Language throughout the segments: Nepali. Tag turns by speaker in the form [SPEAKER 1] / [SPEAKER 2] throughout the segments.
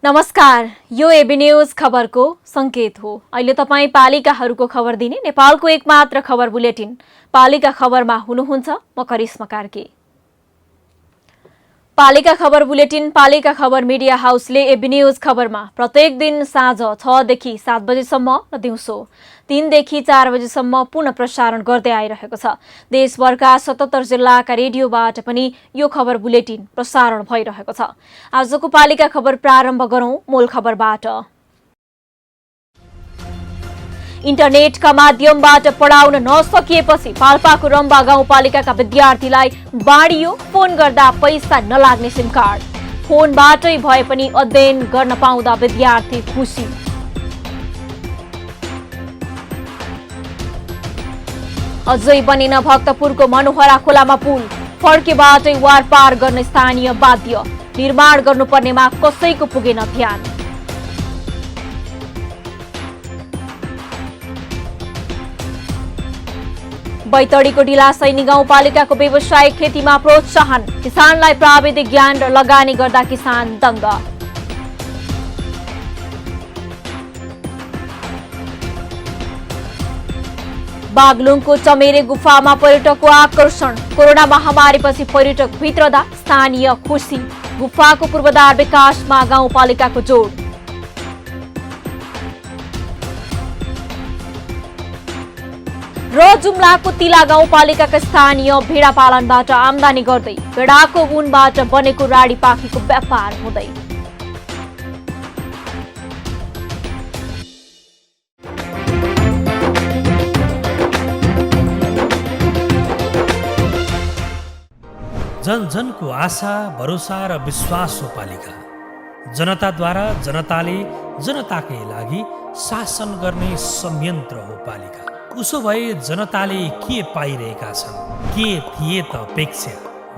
[SPEAKER 1] नमस्कार, यो एबी न्यूज खबरको संकेत हो। अहिले तपाई पालिकाहरूको खबर दिने नेपालको एकमात्र खबर बुलेटिन पालिका खबरमा हुनुहुन्छ म करिश्मा कार्की। पालिका खबर बुलेटिन पालिका खबर मिडिया हाउसले एबी न्यूज खबरमा प्रत्येक दिन साँझ 6 देखि 7 बजेसम्म र दिउँसो 3 देखि 4 बजेसम्म पुनः प्रसारण गर्दै आइरहेको छ। देशभरका 77 जिल्लाका रेडियोबाट पनि यो खबर बुलेटिन प्रसारण भइरहेको छ। आजको पालिका खबर प्रारम्भ गरौं मूल खबरबाट। इन्टरनेटका माध्यमबाट पढाउन नसकिएपछि पाल्पाको रम्बा गाउँपालिकाका विद्यार्थीलाई बाँडियो फोन गर्दा पैसा नलाग्ने सिम कार्ड। फोनबाटै भए पनि अध्ययन गर्न पाउँदा विद्यार्थी खुसी। अझै बनेन भक्तपुरको मनोहरा खोलामा पुल, फड्केबाटै वारपार गर्न स्थानीय बाध्य। निर्माण गर्नुपर्नेमा कसैको पुगेन ध्यान। बैतडीको ढिलासैनी गाउँपालिकाको व्यावसायिक खेतीमा प्रोत्साहन, किसानलाई प्राविधिक ज्ञान र लगानी गर्दा किसान दङ्ग। बागलुङको चमेरे गुफामा पर्यटकको आकर्षण, कोरोना महामारीपछि पर्यटक भित्रदा स्थानीय खुसी। गुफाको पूर्वाधार विकासमा गाउँपालिकाको जोड। र जुम्लाको तिला गाउँपालिकाका स्थानीय भेडा पालनबाट आमदानी गर्दै भेडाको ऊनबाट बनेको राडी पाखीको व्यापार हुँदै।
[SPEAKER 2] जन जनको आशा भरोसा र विश्वास हो पालिका। जनताद्वारा जनताले जनताकै लागि शासन गर्ने संयन्त्र हो पालिका। उसो भए जनताले के पाइरहेका छन्, के थिए त अपेक्षा?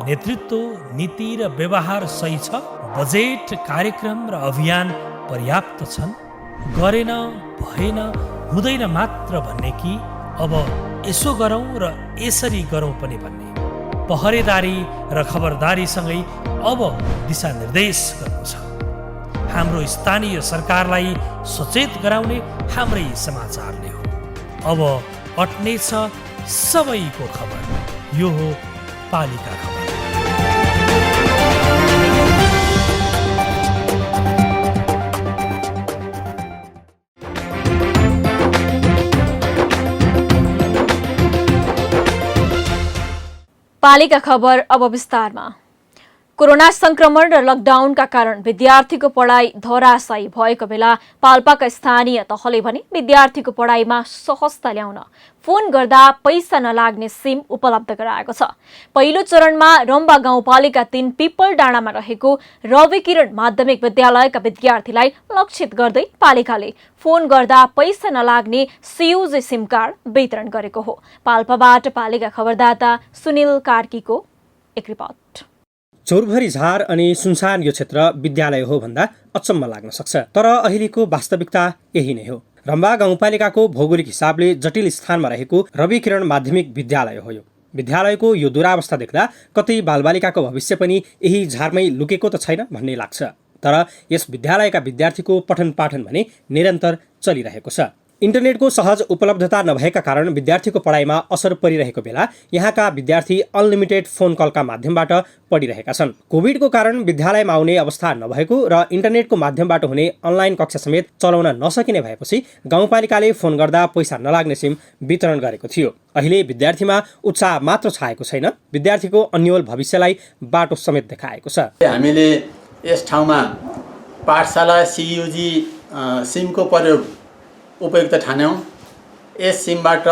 [SPEAKER 2] नेतृत्व, नीति र व्यवहार सही छ? बजेट, कार्यक्रम र अभियान पर्याप्त छन्? गरेन, भएन, हुँदैन मात्र भन्ने कि अब यसो गरौँ र यसरी गरौँ पनि भन्ने? पहरेदारी र खबरदारीसँगै अब दिशानिर्देश गर्नु छ। हाम्रो स्थानीय सरकारलाई सचेत गराउने हाम्रै समाचारले हो। अब अट्ने छ सबैको खबर। यो हो पालिका खबर।
[SPEAKER 1] पालिका खबर अब विस्तारमा। कोरोना संक्रमण र लकडाउनका कारण विद्यार्थीको पढाइ धराशायी भएको बेला पाल्पाका स्थानीय तहले भने विद्यार्थीको पढाइमा सहजता ल्याउन फोन गर्दा पैसा नलाग्ने सिम उपलब्ध गराएको छ। पहिलो चरणमा रम्बा गाउँपालिका 3 पिपल डाँडामा रहेको रवि किरण माध्यमिक विद्यालयका विद्यार्थीलाई लक्षित गर्दै पालिकाले फोन गर्दा पैसा नलाग्ने CUG सिम कार्ड वितरण गरेको हो। पाल्पाबाट पालिका खबरदाता सुनिल कार्कीको एक रिपोर्ट।
[SPEAKER 3] चौरभरी झार अनि सुनसान यो क्षेत्र विद्यालय हो भन्दा अचम्म लाग्न सक्छ, तर अहिलेको वास्तविकता यही नै हो। रम्बा गाउँपालिकाको भौगोलिक हिसाबले जटिल स्थानमा रहेको रवि किरण माध्यमिक विद्यालय हो। यो विद्यालयको यो दुरावस्था देख्दा कतै बालबालिकाको भविष्य पनि यही झारमै लुकेको त छैन भन्ने लाग्छ। तर यस विद्यालयका विद्यार्थीको पठन पाठन भने निरन्तर चलिरहेको छ। इन्टरनेटको सहज उपलब्धता नभएका कारण विद्यार्थीको पढाइमा असर परिरहेको बेला यहाँका विद्यार्थी अनलिमिटेड फोन कलका माध्यमबाट पढिरहेका छन्। कोभिडको कारण विद्यालयमा आउने अवस्था नभएको र इन्टरनेटको माध्यमबाट हुने अनलाइन कक्षा समेत चलाउन नसकिने भएपछि गाउँपालिकाले फोन गर्दा पैसा नलाग्ने सिम वितरण गरेको थियो। अहिले विद्यार्थीमा उत्साह मात्र छाएको छैन, विद्यार्थीको अन्यल भविष्यलाई बाटो समेत देखाएको छ।
[SPEAKER 4] हामीले यस ठाउँमा पाठशाला CUG सिमको प्रयोग उपयुक्त ठान्यौँ। यस सिमबाट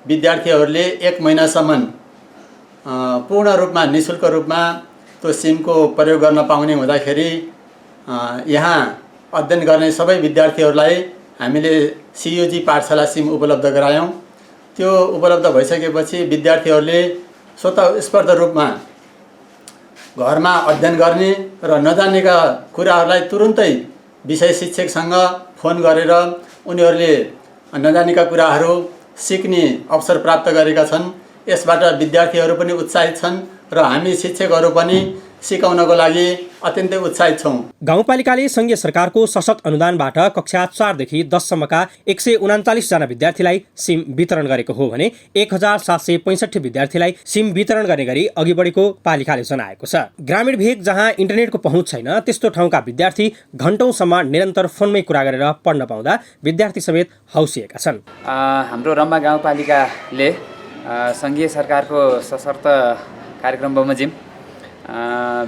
[SPEAKER 4] विद्यार्थीहरूले 1 महिनासम्म पूर्ण रूपमा निःशुल्क रूपमा त्यो सिमको प्रयोग गर्न पाउने हुँदाखेरि यहाँ अध्ययन गर्ने सबै विद्यार्थीहरूलाई हामीले CUG पाठशाला सिम उपलब्ध गरायौँ। त्यो उपलब्ध भइसकेपछि विद्यार्थीहरूले स्वतःस्फूर्त रूपमा घरमा अध्ययन गर्ने र नजानेका कुराहरूलाई तुरुन्तै विषय शिक्षकसँग फोन गरेर उनीहरूले नजानेका कुराहरू सिक्ने अवसर प्राप्त गरेका छन्। यसबाट विद्यार्थीहरू पनि उत्साहित छन् र हामी शिक्षकहरू पनि सिकाउनको लागि अत्यन्तै उत्साहित छौँ।
[SPEAKER 3] गाउँपालिकाले सङ्घीय सरकारको सशक्त अनुदानबाट कक्षा 4 देखि 10 सम्मका 139 जना विद्यार्थीलाई सिम वितरण गरेको हो भने 1765 विद्यार्थीलाई सिम वितरण गर्ने गरी अघि बढेको पालिकाले जनाएको छ। ग्रामीण भेग जहाँ इन्टरनेटको पहुँच छैन त्यस्तो ठाउँका विद्यार्थी घण्टौँसम्म निरन्तर फोनमै कुरा गरेर पढ्न पाउँदा विद्यार्थी समेत हौसिएका छन्।
[SPEAKER 5] हाम्रो रम्बा गाउँपालिकाले सङ्घीय सरकारको सशक्त कार्यक्रम बमोजिम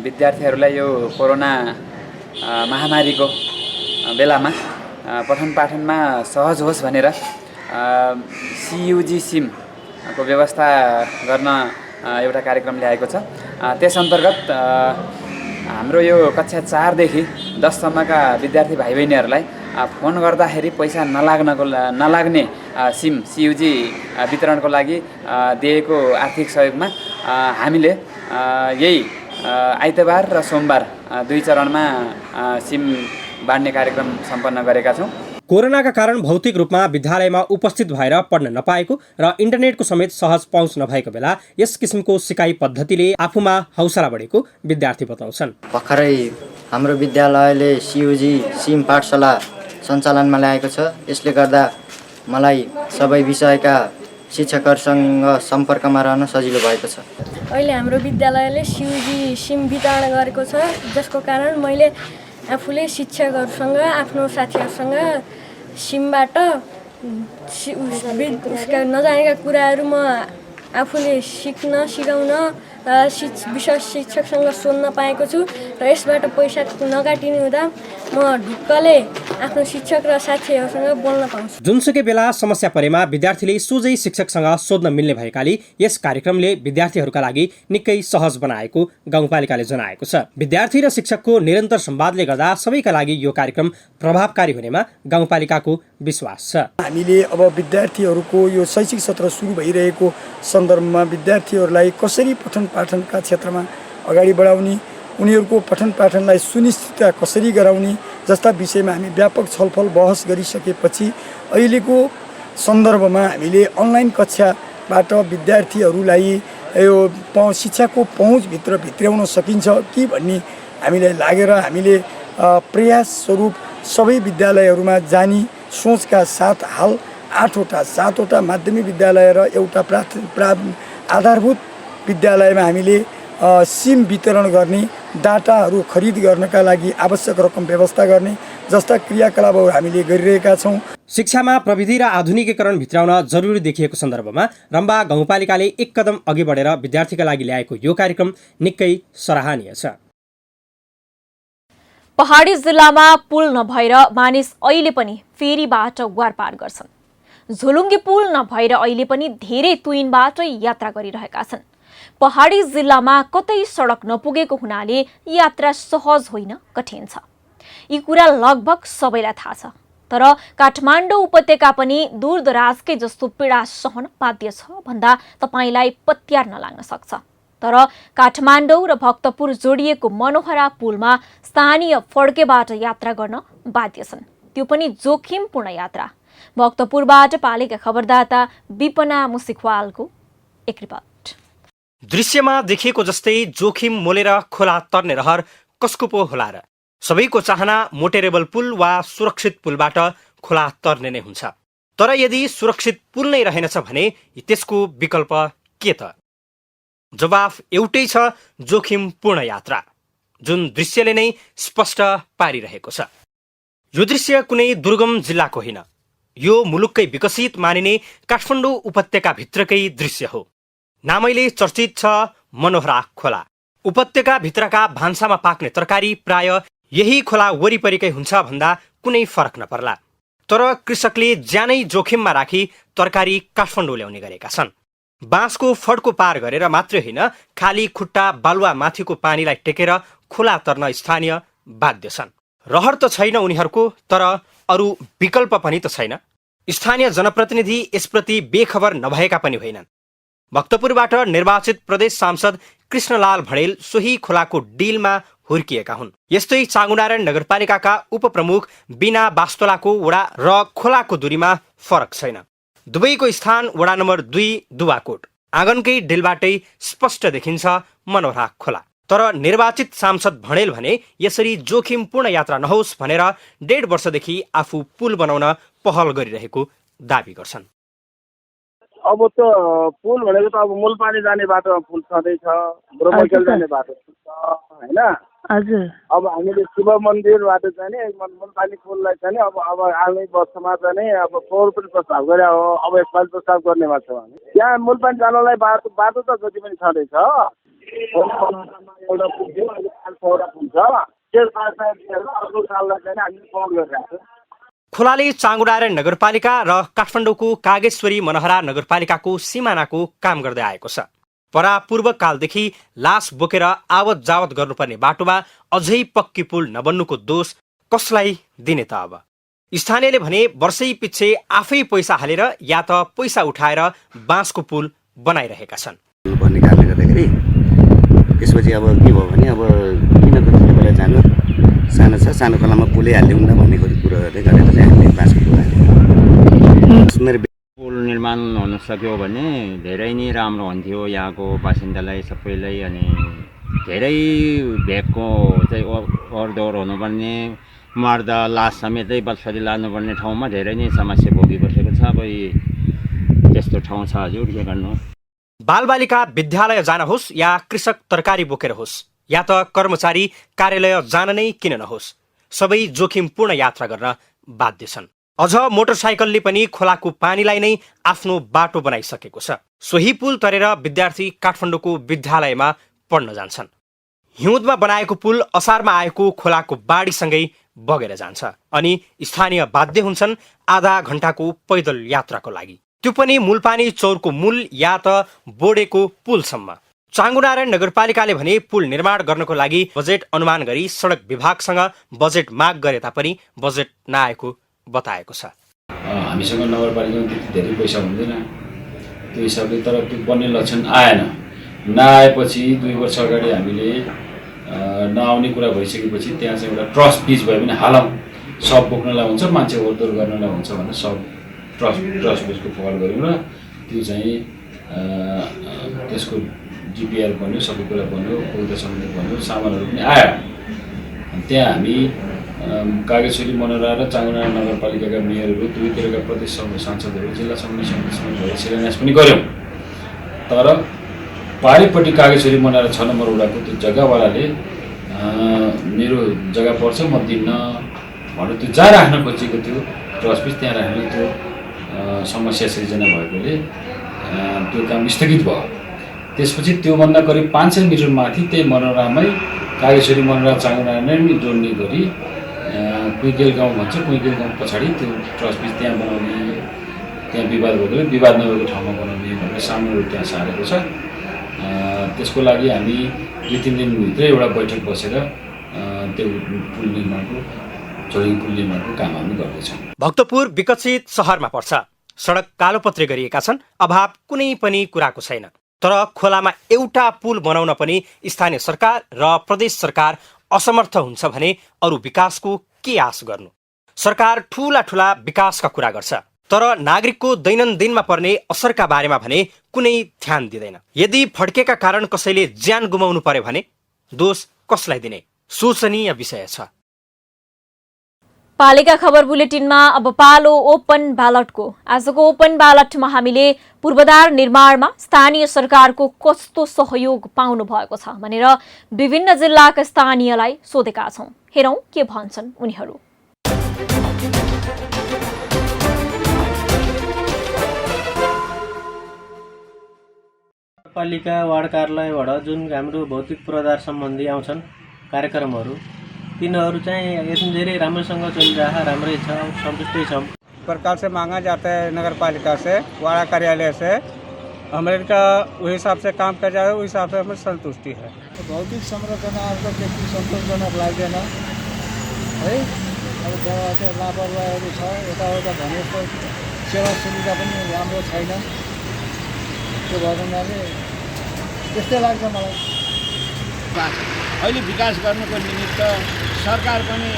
[SPEAKER 5] विद्यार्थीहरूलाई यो कोरोना महामारीको बेलामा पठन पाठनमा सहज होस् भनेर CUG सिमको व्यवस्था गर्न एउटा कार्यक्रम ल्याएको छ। त्यस अन्तर्गत हाम्रो यो कक्षा 4 देखि 10 सम्मका विद्यार्थी भाइ बहिनीहरूलाई फोन गर्दाखेरि पैसा नलाग्ने सिम CUG वितरणको लागि दिएको आर्थिक सहयोगमा हामीले यही आइतबार र सोमबार 2 चरणमा सिम बाँड्ने कार्यक्रम सम्पन्न गरेका छौँ।
[SPEAKER 3] कोरोनाका कारण भौतिक रूपमा विद्यालयमा उपस्थित भएर पढ्न नपाएको र इन्टरनेटको समेत सहज पहुँच नभएको बेला यस किसिमको सिकाइ पद्धतिले आफूमा हौसला बढेको विद्यार्थी बताउँछन्।
[SPEAKER 6] भर्खरै हाम्रो विद्यालयले CUG सिम पाठशाला सञ्चालनमा ल्याएको छ। यसले गर्दा मलाई सबै विषयका शिक्षकहरूसँग सम्पर्कमा रहन सजिलो भएको छ।
[SPEAKER 7] अहिले हाम्रो विद्यालयले CUG सिम वितरण गरेको छ, जसको कारण मैले आफूले शिक्षकहरूसँग आफ्नो साथीहरूसँग सिमबाट नजानेका कुराहरू म आफूले सिकाउन र विषय शिक्षकसँग सोध्न पाएको छु र यसबाट पैसा नकाटिने हुँदा म ढुक्कले आफ्नो शिक्षक र साथीहरूसँग बोल्न पाउँछु।
[SPEAKER 3] जुनसुकै बेला समस्या परेमा विद्यार्थीले सोझै शिक्षकसँग सोध्न मिल्ने भएकाले यस कार्यक्रमले विद्यार्थीहरूका लागि निकै सहज बनाएको गाउँपालिकाले जनाएको छ। विद्यार्थी र शिक्षकको निरन्तर संवादले गर्दा सबैका लागि यो कार्यक्रम प्रभावकारी हुनेमा गाउँपालिकाको विश्वास छ।
[SPEAKER 8] हामीले अब विद्यार्थीहरूको यो शैक्षिक सत्र सुरु भइरहेको सन्दर्भमा विद्यार्थीहरूलाई कसरी पठन पाठनका क्षेत्रमा अगाडि बढाउने, उनीहरूको पठन पाठनलाई सुनिश्चितता कसरी गराउने जस्ता विषयमा हामी व्यापक छलफल बहस गरिसकेपछि अहिलेको सन्दर्भमा हामीले अनलाइन कक्षाबाट विद्यार्थीहरूलाई यो शिक्षाको पहुँचभित्र भित्र्याउन सकिन्छ कि भन्ने हामीलाई लागेर हामीले प्रयास स्वरूप सबै विद्यालयहरूमा जाने सोचका साथ हाल 7वटा माध्यमिक विद्यालय र एउटा आधारभूत विद्यालयमा हामीले सिम वितरण गर्ने, डाटाहरू खरिद गर्नका लागि आवश्यक रकम व्यवस्था गर्ने जस्ता क्रियाकलापहरू हामीले गरिरहेका छौँ।
[SPEAKER 3] शिक्षामा प्रविधि र आधुनिकीकरण भित्राउन जरुरी देखिएको सन्दर्भमा रम्बा गाउँपालिकाले एक कदम अघि बढेर विद्यार्थीका लागि ल्याएको यो कार्यक्रम निकै सराहनीय छ।
[SPEAKER 1] पहाडी जिल्लामा पुल नभएर मानिस अहिले पनि फेरीबाट वारपार गर्छन्। झोलुङ्गे पुल नभएर अहिले पनि धेरै तुइनबाट यात्रा गरिरहेका छन्। पहाडी जिल्लामा कतै सडक नपुगेको हुनाले यात्रा सहज होइन, कठिन छ। यी कुरा लगभग सबैलाई थाहा छ। तर काठमाडौँ उपत्यका पनि दूरदराजकै जस्तो पीडा सहन बाध्य छ भन्दा तपाईलाई पत्यार नलाग्न सक्छ। तर काठमाडौँ र भक्तपुर जोडिएको मनोहरा पुलमा स्थानीय फड्केबाट यात्रा गर्न बाध्य छन्, त्यो पनि जोखिमपूर्ण यात्रा। भक्तपुरबाट पालेका खबरदाता विपना मुसिखवालको एक रिपोर्ट।
[SPEAKER 3] दृश्यमा देखिएको जस्तै जोखिम मोलेर खोला तर्ने रहर कसको पो होला र? सबैको चाहना मोटेरेबल पुल वा सुरक्षित पुलबाट खोला तर्ने नै हुन्छ। तर यदि सुरक्षित पुल नै रहेनछ भने त्यसको विकल्प के त? जवाफ एउटै छ, जोखिमपूर्ण यात्रा, जुन दृश्यले नै स्पष्ट पारिरहेको छ। यो दृश्य कुनै दुर्गम जिल्लाको होइन, यो मुलुककै विकसित मानिने काठमाडौँ उपत्यका भित्रकै दृश्य हो। नामैले चर्चित छ मनोहरा खोला। उपत्यका भित्रका भान्सामा पाक्ने तरकारी प्राय यही खोला वरिपरिकै हुन्छ भन्दा कुनै फरक नपर्ला। तर कृषकले ज्यानै जोखिममा राखी तरकारी काठमाडौँ ल्याउने गरेका छन्। बाँसको फड्को पार गरेर मात्रै होइन, खाली खुट्टा बालुवा माथिको पानीलाई टेकेर खोला तर्न स्थानीय बाध्य छन्। रहर त छैन उनीहरूको, तर अरू विकल्प पनि त छैन। स्थानीय जनप्रतिनिधि यसप्रति बेखबर नभएका पनि होइनन्। भक्तपुरबाट निर्वाचित प्रदेश सांसद कृष्णलाल भडेल सोही खोलाको डिलमा हुर्किएका हुन्। यस्तै चाँगुनारायण नगरपालिकाका उपप्रमुख बिना बास्तोलाको वडा र खोलाको दूरीमा फरक छैन। दुवैको स्थान वडा नम्बर 2 दुवाकोट। आँगनकै डिलबाटै स्पष्ट देखिन्छ मनोहरा खोला। तर निर्वाचित सांसद भडेल भने यसरी जोखिमपूर्ण यात्रा नहोस् भनेर 1.5 वर्षदेखि आफू पुल बनाउन पहल गरिरहेको दावी गर्छन्।
[SPEAKER 9] अब त पुल भनेको त अब मूलपानी जाने बाटोमा पुल छँदैछ, ब्रह्मकेल जाने बाटो छ हैन।
[SPEAKER 10] हजुर।
[SPEAKER 9] अब हामीले शिव मन्दिरबाट चाहिँ मूलपानी पुललाई चाहिँ अब आगामी वर्षमा चाहिँ अब फोहोर पनि प्रस्ताव गरे हो। अब यसपालि प्रस्ताव गर्नेमा छ भने त्यहाँ मूलपानी जानलाई बाटो त जति पनि छँदैछ। एउटा पुल थियो, अहिले 500 पुल छ। त्यो अर्को साललाई चाहिँ हामीले फोहोर गरिरहेको छ।
[SPEAKER 3] खोलाले चाँगुनारायण नगरपालिका र काठमाडौँको कागेश्वरी मनहरा नगरपालिकाको सिमानाको काम गर्दै आएको छ। परापूर्वकालदेखि लास बोकेर आवत जावत गर्नुपर्ने बाटोमा अझै पक्की पुल नबन्नुको दोष कसलाई दिने त? अब स्थानीयले भने वर्षै पछि आफै पैसा हालेर या त पैसा उठाएर बाँसको पुल बनाइरहेका छन्।
[SPEAKER 11] भन्ने कारणले गर्दाखेरि त्यसपछि अब के भयो भने अब किन त बेला जानु सानो छ, सानो खोलामा पुलै हाल्दै हुन्न भन्ने कुरोहरूले गरेर चाहिँ हामीले बाँसको पुल हाल्यौँ।
[SPEAKER 12] पुल निर्माण हुन सक्यो भने धेरै नै राम्रो हुन्थ्यो यहाँको बासिन्दालाई सबैलाई। अनि धेरै भेगको चाहिँ ओहोरदोहोर हुनुपर्ने, मर्दा लास समेतै बलसरी लानुपर्ने ठाउँमा धेरै नै समस्या भोगिबसेको छ। अब त्यस्तो ठाउँ छ हजुर, के गर्नु।
[SPEAKER 3] बालबालिका विद्यालय जान होस् या कृषक तरकारी बोकेर होस् या त कर्मचारी कार्यालय जान नै किन नहोस्, सबै जोखिमपूर्ण यात्रा गर्न बाध्य छन्। अझ मोटरसाइकलले पनि खोलाको पानीलाई नै आफ्नो बाटो बनाइसकेको छ। सोही पुल तरेर विद्यार्थी काठमाडौँको विद्यालयमा पढ्न जान्छन्। हिउँदमा बनाएको पुल असारमा आएको खोलाको बाढीसँगै बगेर जान्छ अनि स्थानीय बाध्य हुन्छन् आधा घण्टाको पैदल यात्राको लागि, त्यो पनि मूलपानी चौरको मूल या त बोडेको पुलसम्म। चाँगुनारायण नगरपालिकाले भने पुल निर्माण गर्नको लागि बजेट अनुमान गरी सडक विभागसँग बजेट माग गरे तापनि बजेट नआएको बताएको छ।
[SPEAKER 13] हामीसँग नगरपालिकामा त्यति धेरै पैसा हुँदैन त्यो हिसाबले, तर त्यो बन्ने लक्षण आएन। नआएपछि 2 वर्ष अगाडि हामीले नआउने कुरा भइसकेपछि त्यहाँ चाहिँ एउटा ट्रस्ट पिच भयो भने हालौँ, सब बोक्नलाई हुन्छ, मान्छे ओहोरदोहोर गर्नलाई हुन्छ भनेर सब ट्रस्ट पिचको पहल गऱ्यौँ र त्यो चाहिँ त्यसको जिपिआर बन्यो, सबै कुरा बन्यो, कविता सम्बन्धी बन्यो, सामानहरू पनि आयो। त्यहाँ हामी कागेश्वरी मनोहरा र चाँगुनारायण नगरपालिकाका मेयरहरू, दुवैतिरका प्रदेश सांसदहरू, जिल्ला समन्वय समितिसँग भएर शिलान्यास पनि गऱ्यौँ। तर पारिपट्टि कागेश्वरी मनोहरा 6 नम्बर वडाको त्यो जग्गावालाले मेरो जग्गा पर्छ म दिन्न भनेर त्यो जहाँ राख्न खोजेको थियो ट्रस्ट पिच त्यहाँ राख्ने त्यो समस्या सिर्जना भएकोले त्यो काम स्थगित भयो। त्यसपछि त्योभन्दा करिब 500 मिटर माथि त्यही मनोहरामै कागेश्वरी मनोहरा चाँगुनारायण जोड्ने गरी कुइकेल गाउँ भन्छ, कुइकेल गाउँ पछाडि त्यो ट्रस्ट पिच त्यहाँ बनाउने, त्यहाँ विवाद भएकोले विवाद नभएको ठाउँमा बनाउने भनेर सामानहरू त्यहाँ सारेको छ। त्यसको लागि हामी 2-3 दिनभित्रै एउटा बैठक बसेर त्यो पुल निर्माणको, जोडिङ पुल निर्माणको काम हामी गर्दैछौँ।
[SPEAKER 3] भक्तपुर विकसित सहरमा पर्छ, सडक कालोपत्रे गरिएका छन्, अभाव कुनै पनि कुराको छैन। तर खोलामा एउटा पुल बनाउन पनि स्थानीय सरकार र प्रदेश सरकार असमर्थ हुन्छ भने अरू विकासको के आश गर्नु? सरकार ठूला ठूला विकासका कुरा गर्छ तर नागरिकको दैनन्दिनमा पर्ने असरका बारेमा भने कुनै ध्यान दिँदैन। यदि फड्केका कारण कसैले ज्यान गुमाउनु पर्यो भने दोष कसलाई दिने? सोचनीय विषय छ।
[SPEAKER 1] पालिका खबर बुलेटिनमा अब पालो ओपन ब्यालटको। आजको ओपन ब्यालटमा हामीले पूर्वाधार निर्माणमा स्थानीय सरकारको कस्तो सहयोग पाउनु भएको छ भनेर विभिन्न जिल्लाका स्थानीयलाई सोधेका छौं। हेरौं के भन्छन् उनीहरू।
[SPEAKER 14] पालिका वार्ड कार्यालयबाट जुन हाम्रो भौतिक पूर्वाधार सम्बन्धी आउँछन् कार्यक्रमहरू, तीनों इसमें धेरै राम्रोसँग चलिरहेको, राम्रै छ, सन्तुष्टै छौं।
[SPEAKER 15] प्रकार से मांगा जाता है नगर पालिका से, वाड़ा कार्यालय से, हमारे का वही हिसाब से काम कर जाए, उस हिसाब से हमें संतुष्टि है।
[SPEAKER 16] भौतिक संरचना त्यति सन्तोषजनक लाग्दैन है।
[SPEAKER 15] अब त्यहाँ चाहिँ लापरवाहीहरू छ यताउता भने जस्तो सेवा सुविधा पनि राम्रो छैन त्यो भएको हुनाले त्यस्तै लाग्छ मलाई
[SPEAKER 10] अहिले विकास गर्नुको निमित्त सरकार पनि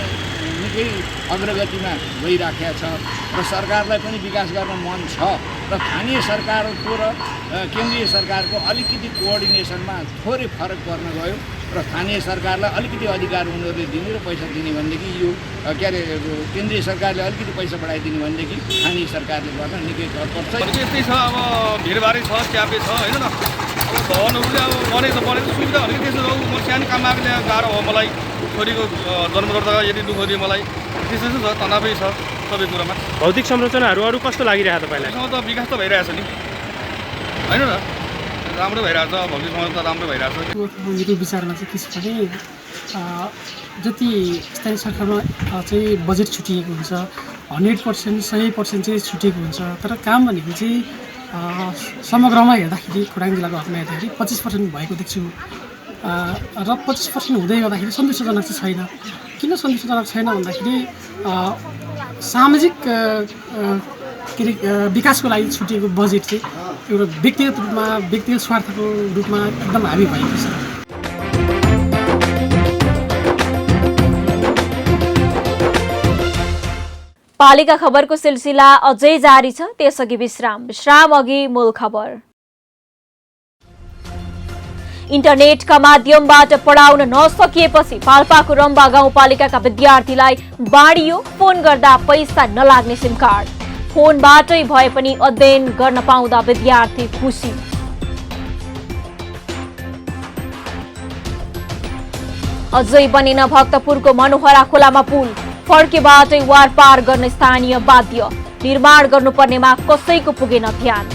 [SPEAKER 10] निकै अग्रगतिमा गइराखेको छ र सरकारलाई पनि विकास गर्न मन छ र स्थानीय सरकारको र केन्द्रीय सरकारको अलिकति कोअर्डिनेसनमा थोरै फरक पर्न गयो र स्थानीय सरकारलाई अलिकति अधिकार उनीहरूले दिने र पैसा दिने भनेदेखि यो के अरे केन्द्रीय सरकारले अलिकति पैसा बढाइदिने भनेदेखि स्थानीय सरकारले गर्न निकै कर पर्छ।
[SPEAKER 16] यस्तै छ अब भिडभाडी छ च्यापे छ होइन न अब भवनहरूले अब बनेको सुविधा भनेको त्यसो हो म सानो काम आएको गाह्रो हो मलाई छोरीको जन्म गर्दा यदि दुःख दियो मलाई त्यस्तो छ तनावै छ सबै कुरामा।
[SPEAKER 3] भौतिक संरचनाहरू अरू कस्तो लागिरहेको तपाईँलाई?
[SPEAKER 16] त्यसमा त विकास त भइरहेछ नि होइन र राम्रो भइरहेछ भौतिक समाज त राम्रो भइरहेछ।
[SPEAKER 17] मेरो विचारमा चाहिँ के छ भने जति स्थानीय सरकारमा चाहिँ बजेट छुटिएको हुन्छ 100% 100% चाहिँ छुटिएको हुन्छ तर काम भनेको चाहिँ समग्रमा हेर्दाखेरि खोटाङ जिल्लाको हकमा हेर्दाखेरि 25% भएको देख्छु र 25% हुँदै गर्दाखेरि सन्तुष्टजनक चाहिँ छैन। किन सन्तुष्टजनक छैन भन्दाखेरि सामाजिक के अरे विकासको लागि छुटिएको बजेट चाहिँ एउटा व्यक्तिगत रूपमा व्यक्तिगत स्वार्थको रूपमा एकदम हाबी भएको छ।
[SPEAKER 1] पालिका खबरको सिलसिला अझै जारी छ, त्यसअघि विश्राम अघि मूल खबर। इन्टरनेटका माध्यमबाट पढाउन नसकिएपछि पाल्पाको रम्बा गाउँपालिकाका विद्यार्थीलाई बाँडियो फोन गर्दा पैसा नलाग्ने सिम कार्ड। फोनबाटै भए पनि अध्ययन गर्न पाउँदा विद्यार्थी खुसी। अझै बनेन भक्तपुरको मनोहरा खोलामा पुल, फड्केबाटै वार पार गर्न स्थानीय बाध्य। निर्माण गर्नुपर्नेमा कसैको पुगेन ध्यान।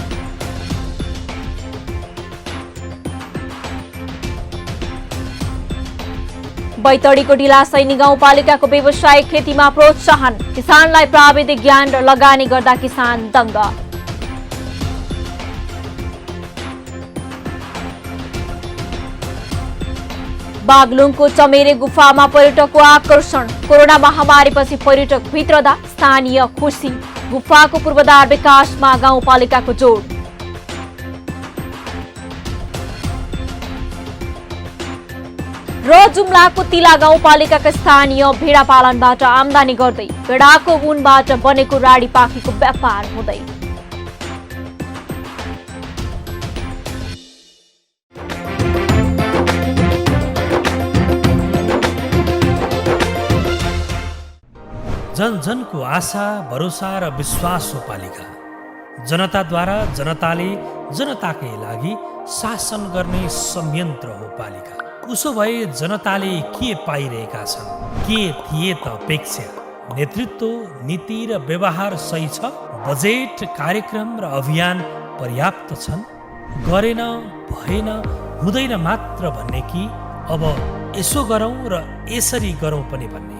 [SPEAKER 1] बैतडीको ढिलासैनी गाउँपालिकाको व्यावसायिक खेतीमा प्रोत्साहन, किसानलाई प्राविधिक ज्ञान र लगानी गर्दा किसान दङ्ग। बागलुङको चमेरे गुफामा पर्यटकको आकर्षण, कोरोना महामारीपछि पर्यटक भित्रदा स्थानीय खुसी। गुफाको पूर्वाधार विकासमा गाउँपालिकाको जोड। र जुम्लाको तिला गाउँपालिकाका स्थानीय भेडा पालनबाट आमदानी गर्दै भेडाको ऊनबाट बनेको राडी पाखीको व्यापार हुँदै।
[SPEAKER 2] जन जनको आशा भरोसा र विश्वास हो पालिका। जनताद्वारा जनताले जनताकै लागि शासन गर्ने संयन्त्र हो पालिका। उसो भए जनताले के पाइरहेका छन्, के थिए त अपेक्षा? नेतृत्व, नीति र व्यवहार सही छ? बजेट, कार्यक्रम र अभियान पर्याप्त छन्? गरेन, भएन, हुँदैन मात्र भन्ने कि अब यसो गरौँ र यसरी गरौँ पनि भन्ने?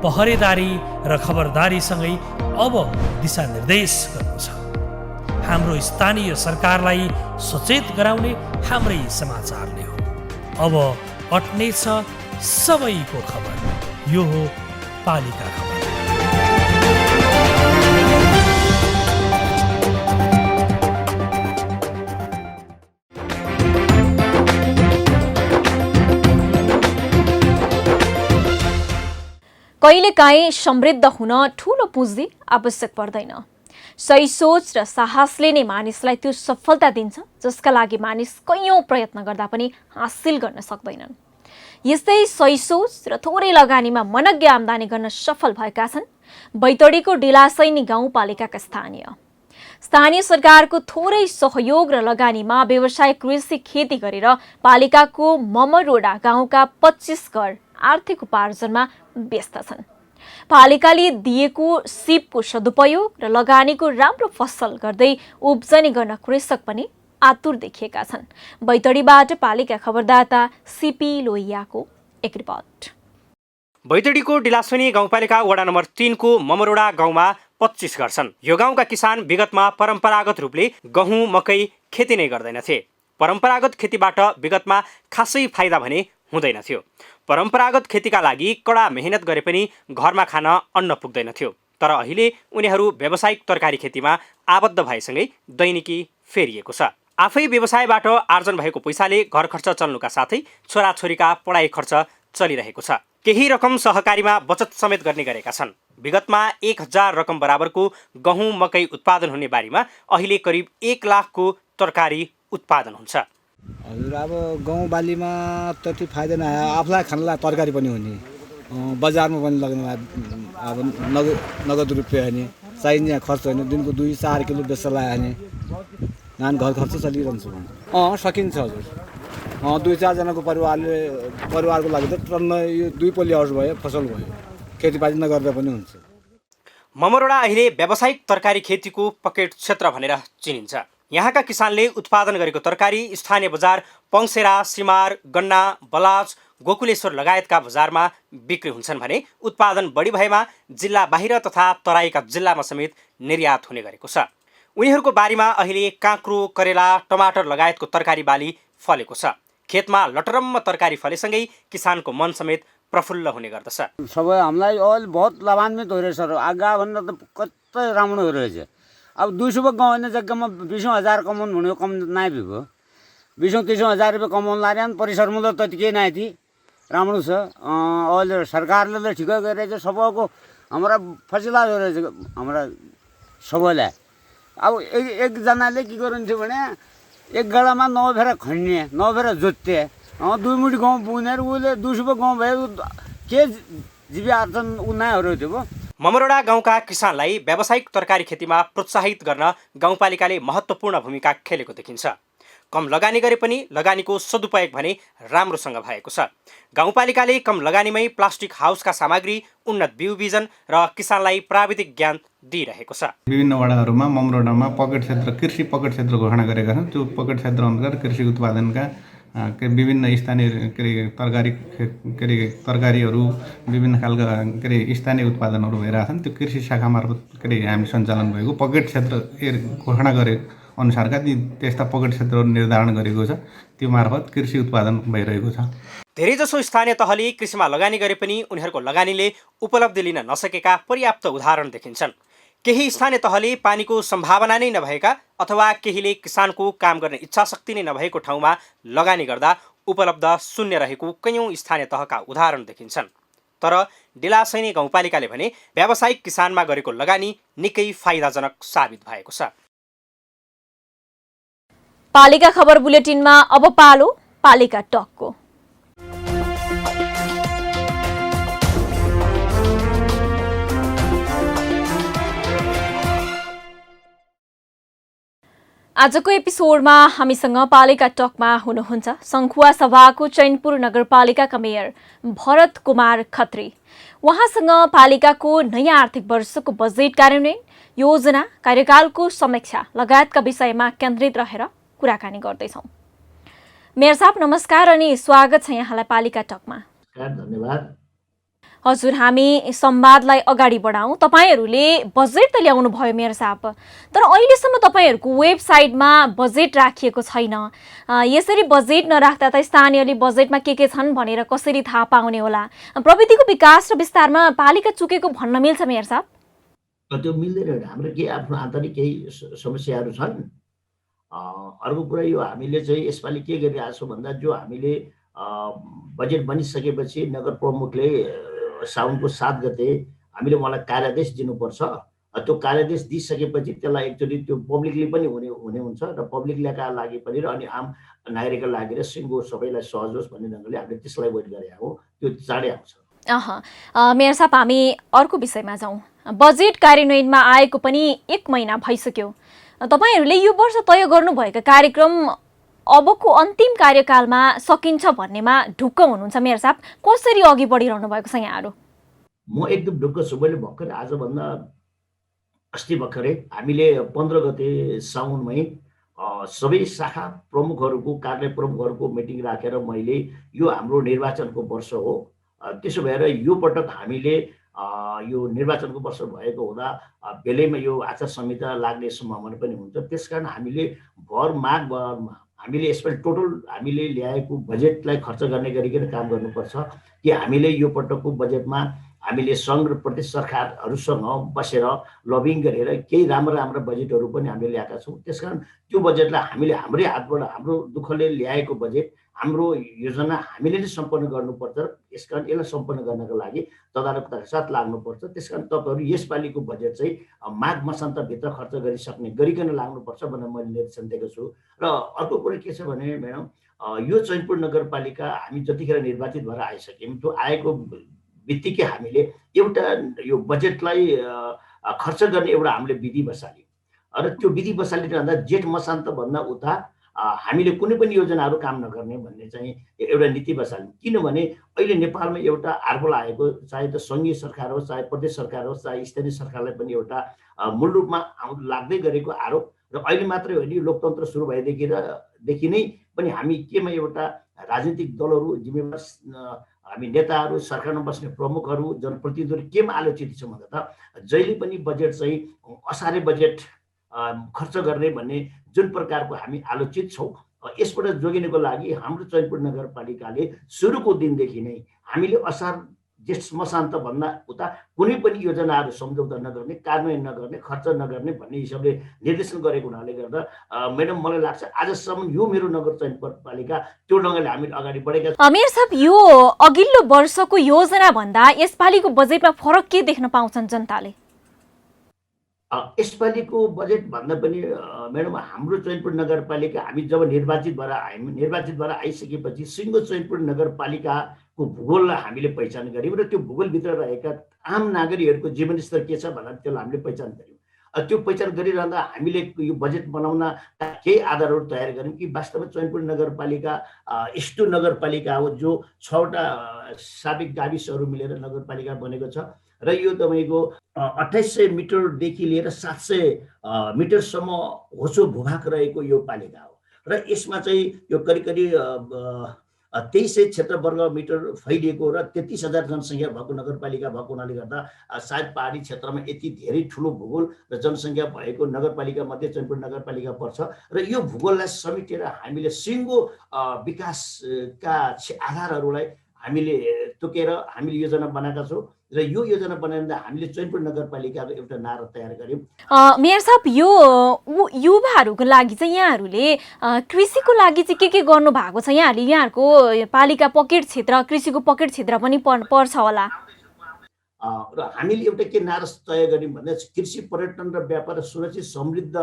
[SPEAKER 2] पहरेदारी र खबरदारीसँगै अब दिशानिर्देश गर्नु छ। हाम्रो स्थानीय सरकारलाई सचेत गराउने हाम्रै समाचारले हो। अब अट्नेछ सबैको खबर। यो हो पालिका खबर।
[SPEAKER 1] कहिलेकाहीँ समृद्ध हुन ठूलो पुँजी आवश्यक पर्दैन। सही सोच र साहसले नै मानिसलाई त्यो सफलता दिन्छ जसका लागि मानिस कैयौं प्रयत्न गर्दा पनि हासिल गर्न सक्दैनन्। यस्तै सही सोच र थोरै लगानीमा मनज्ञ आमदानी गर्न सफल भएका छन् बैतडीको ढिलासैनी गाउँपालिकाका स्थानीय सरकारको थोरै सहयोग र लगानीमा व्यवसायिक कृषि खेती गरेर पालिकाको ममरोडा गाउँका 25 घर आर्थिक उपार्जनमा व्यस्त छन्। पालिकाले दिएको सिपको सदुपयोग र लगानीको राम्रो फसल गर्दै उब्जनी गर्न कृषक पनि आतुर देखिएका छन्। बैतडीबाट पालिका खबरदाता सीपी लोहियाको एक रिपोर्ट।
[SPEAKER 3] बैतडीको ढिलासैनी गाउँपालिका वडा नम्बर 3 को ममरोडा गाउँमा 25 घर छन्। यो गाउँका किसान विगतमा परम्परागत रूपले गहुँ, मकै खेती नै गर्दैनथे। परम्परागत खेतीबाट विगतमा खासै फाइदा भने हुँदैनथ्यो। परम्परागत खेतीका लागि कडा मेहनत गरे पनि घरमा खान अन्न पुग्दैनथ्यो। तर अहिले उनीहरू व्यावसायिक तरकारी खेतीमा आबद्ध भएसँगै दैनिकी फेरिएको छ। आफै व्यवसायबाट आर्जन भएको पैसाले घर खर्च चल्नुका साथै छोराछोरीका पढाइ खर्च चलिरहेको छ। केही रकम सहकारीमा बचत समेत गर्ने गरेका छन्। विगतमा 1000 रकम बराबरको गहुँ मकै उत्पादन हुने बारीमा अहिले करिब 1 लाखको तरकारी उत्पादन हुन्छ।
[SPEAKER 15] हजुर, अब गाउँ बालीमा त्यति फाइदा नआयो। आफूलाई खानलाई तरकारी पनि हुने, बजारमा पनि लाग्ने, अब नगद रुपियाँ हुने, चाहिने खर्च होइन। दिनको 2-4 किलो बेच्न लाग्ने नान घर खर्च चलिरहन्छ। सकिन्छ हजुर। 2-4 जनाको परिवारको लागि त टन्न यो 2 पल्ली अर्ज भयो, फसल भयो। खेतीपाती नगर्दा पनि हुन्छ।
[SPEAKER 3] ममरोडा अहिले व्यावसायिक तरकारी खेतीको पकेट क्षेत्र भनेर चिनिन्छ। यहाँका किसानले उत्पादन गरेको तरकारी स्थानीय बजार पङ्सेरा, सिमार, गन्ना, बलाच, गोकुलेश्वर लगायतका बजारमा बिक्री हुन्छन् भने उत्पादन बढी भएमा जिल्ला बाहिर तथा तराईका जिल्लामा समेत निर्यात हुने गरेको छ। उनीहरूको बारीमा अहिले काँक्रो, करेला, टमाटर लगायतको तरकारी बाली फलेको छ। खेतमा लटरम्म तरकारी फलेसँगै किसानको मन समेत प्रफुल्ल हुने गर्दछ।
[SPEAKER 18] सबै हामीलाई अहिले बहुत लाभान्वित भइरहेछ। आगाभन्दा त कतै राम्रो भइरहेछ। अब 200 कमाउने जग्गामा 20,000 कमाउनु भनेको कम नाइ भयो। 20-30 हजार रुपियाँ कमाउनु लाग्यो भने परिसर मूल्य त्यति केही नाइ थी। राम्रो छ। अहिले सरकारले त ठिकै गरिरहेछ। सबैको हाम्रा फसिला गरिरहेछ हाम्रा सबैलाई। अब एकजनाले के गरिन्थ्यो भने एक गडामा नभएर खन्ने, नभएर जोत्ते, 2 मुठी गाउँ बुनेर उसले 200 गाउँ भयो के जीविका आर्जन ऊ नाइहरू थियो भयो।
[SPEAKER 3] ममरोडा गाउँका किसानलाई व्यावसायिक तरकारी खेतीमा प्रोत्साहित गर्न गाउँपालिकाले महत्त्वपूर्ण भूमिका खेलेको देखिन्छ। कम लगानी गरे पनि लगानीको सदुपयोग भने राम्रोसँग भएको छ। गाउँपालिकाले कम लगानीमै प्लास्टिक हाउसका सामग्री, उन्नत बिउ बिजन र किसानलाई प्राविधिक ज्ञान दिइरहेको छ।
[SPEAKER 19] विभिन्न वडाहरूमा ममरोडामा पकेट क्षेत्र, कृषि पकेट क्षेत्र घोषणा गरेका छन्। त्यो पकेट क्षेत्र अन्तर्गत कृषि उत्पादनका विभिन्न स्थानीय तरकारीहरू, विभिन्न खालका स्थानीय उत्पादनहरू भइरहेका छन्। त्यो कृषि शाखा मार्फत हामी सञ्चालन भएको पकेट क्षेत्र घोषणा गरे अनुसारका त्यस्ता पकेट क्षेत्रहरू निर्धारण गरेको छ। त्यो मार्फत कृषि उत्पादन भइरहेको छ।
[SPEAKER 3] धेरैजसो स्थानीय तहले कृषिमा लगानी गरे पनि उनीहरूको लगानीले उपलब्धि लिन नसकेका पर्याप्त उदाहरण देखिन्छन्। केही स्थानीय तहले पानीको सम्भावना नै नभएका अथवा केहीले किसानको काम गर्ने इच्छा शक्ति नै नभएको ठाउँमा लगानी गर्दा उपलब्ध शून्य रहेको कैयौँ स्थानीय तहका उदाहरण देखिन्छन्। तर डिलासैनी गाउँपालिकाले भने व्यावसायिक किसानमा गरेको लगानी निकै फाइदाजनक साबित भएको छ।
[SPEAKER 1] पालिका खबर बुलेटिनमा अब पालो पालिका टकको। आजको एपिसोडमा हामीसँग पालिका टकमा हुनुहुन्छ सङ्खुवा सभाको चैनपुर नगरपालिकाका मेयर भरत कुमार खत्री। उहाँसँग पालिकाको नयाँ आर्थिक वर्षको बजेट कार्यान्वयन, योजना, कार्यकालको समीक्षा लगायतका विषयमा केन्द्रित रहेर कुराकानी गर्दैछौँ। मेयर साहब नमस्कार अनि स्वागत छ यहाँलाई पालिका टकमा।
[SPEAKER 20] धन्यवाद।
[SPEAKER 1] हजुर, हामी संवादलाई अगाडि बढाउँ। तपाईँहरूले बजेट त ल्याउनु भयो मेयर साहब, तर अहिलेसम्म तपाईँहरूको वेबसाइटमा बजेट राखिएको छैन। यसरी बजेट नराख्दा त स्थानीयले बजेटमा के छन् भनेर कसरी थाहा पाउने होला? प्रविधिको विकास र विस्तारमा पालिका चुकेको भन्न मिल्छ मेयर साहब?
[SPEAKER 20] त्यो मिल्दैन। हाम्रो केही आफ्नो आन्तरिक केही समस्याहरू छन्। अर्को कुरा यो हामीले चाहिँ यसपालि के गरिरहेछौँ भन्दा जो हामीले बजेट बनिसकेपछि नगर प्रमुखले साउनको 7 गते हामीले उहाँलाई कार्यादेश दिनुपर्छ। त्यो कार्यादेश दिइसकेपछि त्यसलाई एक्चुअली त्यो पब्लिकली पनि हुने हुन्छ र पब्लिकका लागि पनि र अनि आम नागरिकका लागि र सिङ्गो सबैलाई सहज होस् भन्ने ढङ्गले हामीले त्यसलाई वेट गरेका हो। त्यो चाँडै आउँछ।
[SPEAKER 1] मेयर साहब, हामी अर्को विषयमा जाउँ। बजेट कार्यान्वयनमा आएको पनि 1 महिना भइसक्यो। तपाईँहरूले यो वर्ष तय गर्नुभएका कार्यक्रम अबको अन्तिम कार्यकालमा सकिन्छ भन्नेमा ढुक्क हुनुहुन्छ मेयर साहब? कसरी अघि बढिरहनु भएको छ यहाँहरू?
[SPEAKER 20] म एकदम ढुक्क छु। मैले भर्खरै आजभन्दा अस्ति भर्खरै हामीले 15 गते साउनमै सबै शाखा प्रमुखहरूको कार्यालय प्रमुखहरूको मिटिङ राखेर मैले यो हाम्रो निर्वाचनको वर्ष हो, त्यसो भएर यो पटक हामीले यो निर्वाचनको वर्ष भएको हुँदा बेलैमा यो आचार संहिता लाग्ने सम्भावना पनि हुन्छ। त्यसकारण हामीले भर माघ हामीले यसपालि टोटल हामीले ल्याएको बजेटलाई खर्च गर्ने गरिकन काम गर्नुपर्छ कि हामीले यो पटकको बजेटमा हामीले सङ्घ र प्रदेश सरकारहरूसँग बसेर लबिङ गरेर केही राम्रो बजेटहरू पनि हामीले ल्याएका छौँ। त्यसकारण त्यो बजेटलाई हामीले हाम्रै हातबाट हाम्रो दुःखले ल्याएको बजेट हाम्रो योजना हामीले नै सम्पन्न गर्नुपर्छ। यसकारण यसलाई सम्पन्न गर्नको लागि तदारकताका साथ लाग्नुपर्छ। त्यसकारण तपाईँहरू यसपालिको बजेट चाहिँ माघ मसान्तभित्र खर्च गरिकन लाग्नुपर्छ भनेर मैले निर्देशन दिएको छु। र अर्को कुरा के छ भने म्याडम, यो चैनपुर नगरपालिका हामी जतिखेर निर्वाचित भएर आइसक्यौँ, त्यो आएको बित्तिकै हामीले एउटा यो बजेटलाई खर्च गर्ने एउटा हामीले विधि बसाल्यौँ र त्यो विधि बसालिरहँदा जेठ मसान्तभन्दा उता हामीले कुनै पनि योजनाहरू काम नगर्ने भन्ने चाहिँ एउटा नीति बसाल्यौँ। किनभने अहिले नेपालमा एउटा आर्बल आएको, चाहे त सङ्घीय सरकार होस्, चाहे प्रदेश सरकार होस्, चाहे स्थानीय सरकारलाई पनि एउटा मूल रूपमा लाग्दै गरेको आरोप र अहिले मात्रै होइन, लोकतन्त्र सुरु भएदेखि नै पनि हामी केमा एउटा राजनीतिक दलहरू, जिम्मेवार हामी नेताहरू, सरकारमा बस्ने प्रमुखहरू, जनप्रतिनिधिहरू केमा आलोचित छौँ भन्दा त जहिले पनि बजेट चाहिँ असारे बजेट खर्च गर्ने भन्ने जुन प्रकारको हामी आलोचित छौँ, यसबाट जोगिनको लागि हाम्रो चैनपुर नगरपालिकाले सुरुको दिनदेखि नै हामीले असार जेठ मसान्तभन्दा उता कुनै पनि योजनाहरू सम्झौता नगर्ने, कार्यान्वयन नगर्ने, खर्च नगर्ने भन्ने हिसाबले निर्देशन गरेको हुनाले गर्दा म्याडम मलाई लाग्छ आजसम्म यो मेरो नगर नगरपालिका त्यो ढङ्गले हामी अगाडि बढेका छौँ।
[SPEAKER 1] मेयर साहब, यो अघिल्लो वर्षको योजना भन्दा यसपालिको बजेटमा फरक के देख्न पाउँछन् जनताले?
[SPEAKER 20] यसपालिको बजेट भन्दा पनि म्याडम हाम्रो चैनपुर नगरपालिका हामी जब निर्वाचित भएर आइसकेपछि सिङ्गो चैनपुर नगरपालिकाको भूगोललाई हामीले पहिचान गऱ्यौँ र त्यो भूगोलभित्र रहेका आम नागरिकहरूको जीवनस्तर के छ भनेर त्यसलाई हामीले पहिचान गऱ्यौँ। त्यो पहिचान गरिरहँदा हामीले यो बजेट बनाउन केही आधारहरू तयार गऱ्यौँ कि वास्तवमा चैनपुर नगरपालिका यस्तो नगरपालिका हो जो 6वटा साबिक गाविसहरू मिलेर नगरपालिका बनेको छ र यो तपाईँको 2800 मिटरदेखि लिएर 700 मिटरसम्म होचो भूभाग रहेको यो पालिका हो र यसमा चाहिँ यो करिब 2300 क्षेत्र वर्ग मिटर फैलिएको र 33,000 जनसङ्ख्या भएको नगरपालिका भएको हुनाले गर्दा सायद पहाडी क्षेत्रमा यति धेरै ठुलो भूगोल र जनसङ्ख्या भएको नगरपालिका मध्ये चैनपुर नगरपालिका पर्छ र यो भूगोललाई समेटेर हामीले सिङ्गो विकासका आधारहरूलाई हामीले तोकेर हामीले योजना बनाएका छौँ र यो योजना बनाउँदा हामीले चैनपुर नगरपालिकाको एउटा नारा तयार गर्यौँ।
[SPEAKER 1] मेयर साहब, यो युवाहरूको लागि चाहिँ यहाँहरूले कृषिको लागि चाहिँ के गर्नु भएको छ? यहाँहरूको पालिका पकेट क्षेत्र, कृषिको पकेट क्षेत्र पनि पर्छ होला
[SPEAKER 20] र हामीले एउटा के नारा तय गर्यौँ भन्दा कृषि, पर्यटन र व्यापार सुरक्षित समृद्ध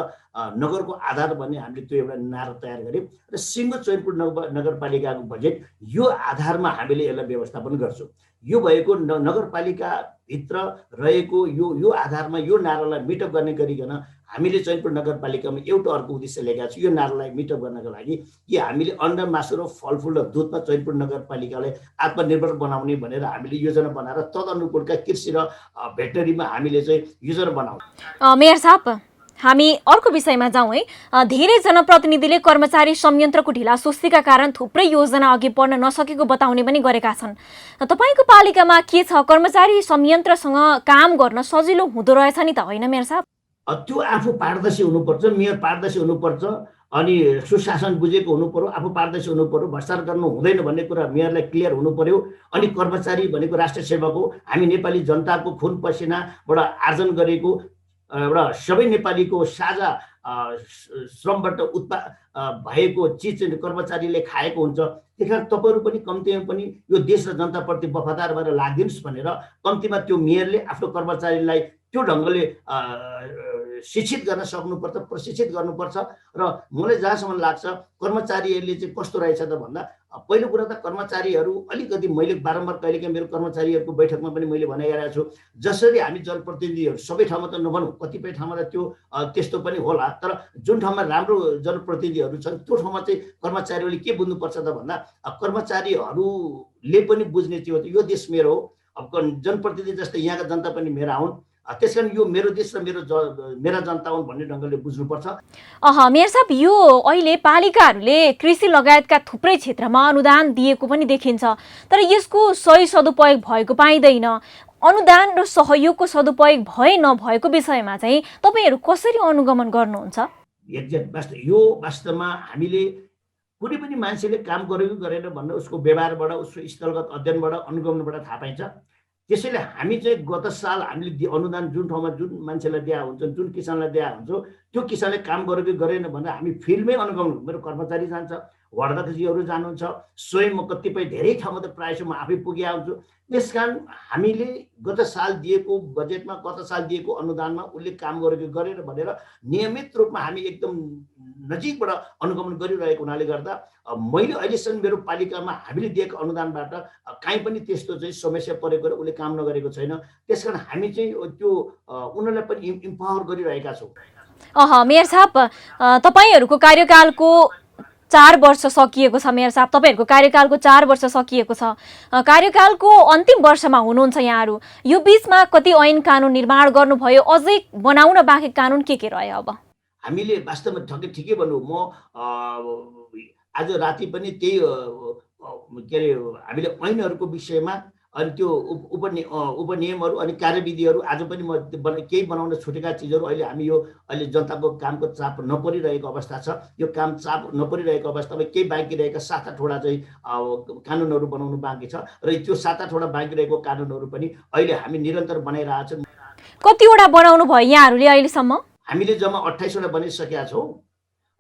[SPEAKER 20] नगरको आधार भन्ने हामीले त्यो एउटा नारा तयार गर्यौँ र सिङ्गो चैनपुर नगरपालिकाको बजेट यो आधारमा हामीले यसलाई व्यवस्थापन गर्छौँ। यो भएको नगरपालिकाभित्र रहेको यो आधारमा यो नारालाई मिटअप गर्ने गरिकन हामीले चैनपुर नगरपालिकामा एउटा अर्को उद्देश्य लिएका छौँ। यो नारालाई मिटअप गर्नको लागि कि हामीले अन्डा, मासु र फलफुल र दुधमा चैनपुर नगरपालिकालाई आत्मनिर्भर बनाउने भनेर हामीले योजना बनाएर तदनुकूलका कृषि र भेटनरीमा हामीले चाहिँ योजना बनाउँछौँ।
[SPEAKER 1] मेयर साहब, हामी अर्को विषयमा जाउँ है। धेरै जनप्रतिनिधिले कर्मचारी संयन्त्रको ढिला सुस्तीका कारण थुप्रै योजना अघि बढ्न नसकेको बताउने पनि गरेका छन्। तपाईँको पालिकामा के छ? कर्मचारी संयन्त्रसँग काम गर्न सजिलो हुँदो रहेछ नि त, होइन मेयर साहब?
[SPEAKER 20] त्यो आफू पारदर्शी हुनुपर्छ, मेयर पारदर्शी हुनुपर्छ, अनि सुशासन बुझेको हुनु पर्यो, आफू पारदर्शी हुनु पर्यो, भ्रष्टाचार गर्नु हुँदैन भन्ने कुरा मेयरलाई क्लियर हुनु पर्यो। अनि कर्मचारी भनेको राष्ट्र सेवक हो, हामी नेपाली जनताको खुन पसिनाबाट आर्जन गरेको एउटा सबै नेपालीको साझा श्रमबाट भएको चिज चाहिँ कर्मचारीले खाएको हुन्छ। त्यही कारण तपाईँहरू पनि कम्तीमा पनि यो देश र जनताप्रति वफादार भएर लाग्दिनुहोस् भनेर कम्तीमा त्यो मेयरले आफ्नो कर्मचारीलाई त्यो ढङ्गले शिक्षित गर्न सक्नुपर्छ, प्रशिक्षित गर्नुपर्छ। र मलाई जहाँसम्म लाग्छ कर्मचारीहरूले चाहिँ कस्तो रहेछ त भन्दा पहिलो कुरा त कर्मचारीहरू अलिकति मैले बारम्बार कहिलेकाहीँ मेरो कर्मचारीहरूको बैठकमा पनि मैले भनिरहेको छु, जसरी हामी जनप्रतिनिधिहरू सबै ठाउँमा त नभनौँ, कतिपय ठाउँमा त त्यो त्यस्तो पनि होला, तर जुन ठाउँमा राम्रो जनप्रतिनिधिहरू छन् त्यो ठाउँमा चाहिँ कर्मचारीहरूले के बुझ्नुपर्छ त भन्दा कर्मचारीहरूले पनि बुझ्ने थियो यो देश मेरो हो, अब जनप्रतिनिधि जस्तै यहाँका जनता पनि मेरा हुन्, त्यसकारण यो मेरो देश र मेरा जनता हुन् भन्ने ढङ्गले बुझ्नुपर्छ।
[SPEAKER 1] मेयर साहब, यो अहिले पालिकाहरूले कृषि लगायतका थुप्रै क्षेत्रमा अनुदान दिएको पनि देखिन्छ, तर यसको सही सदुपयोग भएको पाइँदैन। अनुदान र सहयोगको सदुपयोग भए नभएको विषयमा चाहिँ तपाईँहरू कसरी अनुगमन गर्नुहुन्छ?
[SPEAKER 20] यो वास्तवमा हामीले कुनै पनि मान्छेले काम गर्यो कि गरेन भन्ने उसको व्यवहारबाट, उसको स्थलगत अध्ययनबाट, अनुगमनबाट थाहा पाइन्छ। त्यसैले हामी चाहिँ गत साल हामीले अनुदान जुन ठाउँमा जुन मान्छेलाई दिया हुन्छ, जुन किसानलाई दिया हुन्छ, त्यो किसानले काम गर्यो कि गरेन भनेर हामी फिल्डमै अनुगमन, मेरो कर्मचारी जान्छ, वार्डाध्यक्षहरू जानुहुन्छ, स्वयं म कतिपय धेरै ठाउँमा त प्रायः म आफै पुगेर आउँछु। त्यसकारण हामीले गत साल दिएको बजेटमा, गत साल दिएको अनुदानमा उसले काम गर्यो कि गरेन भनेर नियमित रूपमा हामी एकदम नजिकबाट अनुगमन गरिरहेको हुनाले गर्दा मैले अहिलेसम्म मेरो पालिकामा हामीले दिएको अनुदानबाट काहीँ पनि त्यस्तो चाहिँ समस्या परेको र उसले काम नगरेको छैन। त्यसकारण हामी चाहिँ त्यो उनीहरूलाई पनि इम्पावर गरिरहेका छौँ।
[SPEAKER 1] मेयर साहब, तपाईहरूको कार्यकालको 4 वर्ष सकिएको छ। मेयर साहब, तपाईहरूको कार्यकालको 4 वर्ष सकिएको छ। कार्यकालको अन्तिम वर्षमा हुनुहुन्छ यहाँहरू। यो बीचमा कति ऐन कानुन निर्माण गर्नुभयो, अझै बनाउन बाँकी कानुन के रह्यो? अब
[SPEAKER 20] हामीले वास्तवमा ठिकै भन्नु, म आज राति पनि त्यही के अरे हामीले ऐनहरूको विषयमा अनि त्यो उपनियमहरू अनि कार्यविधिहरू आज पनि म केही बनाउन छुटेका चिजहरू अहिले जनताको कामको चाप नपरिरहेको अवस्था छ। यो काम चाप नपरिरहेको अवस्थामा केही बाँकी रहेका 7-8वटा चाहिँ कानुनहरू बनाउनु बाँकी छ र त्यो 7-8वटा बाँकी रहेको कानुनहरू पनि अहिले हामी निरन्तर बनाइरहेछौँ।
[SPEAKER 1] कतिवटा बनाउनु भयो यहाँहरूले अहिलेसम्म?
[SPEAKER 20] हामीले जम्मा 28वटा बनाइसकेका छौँ।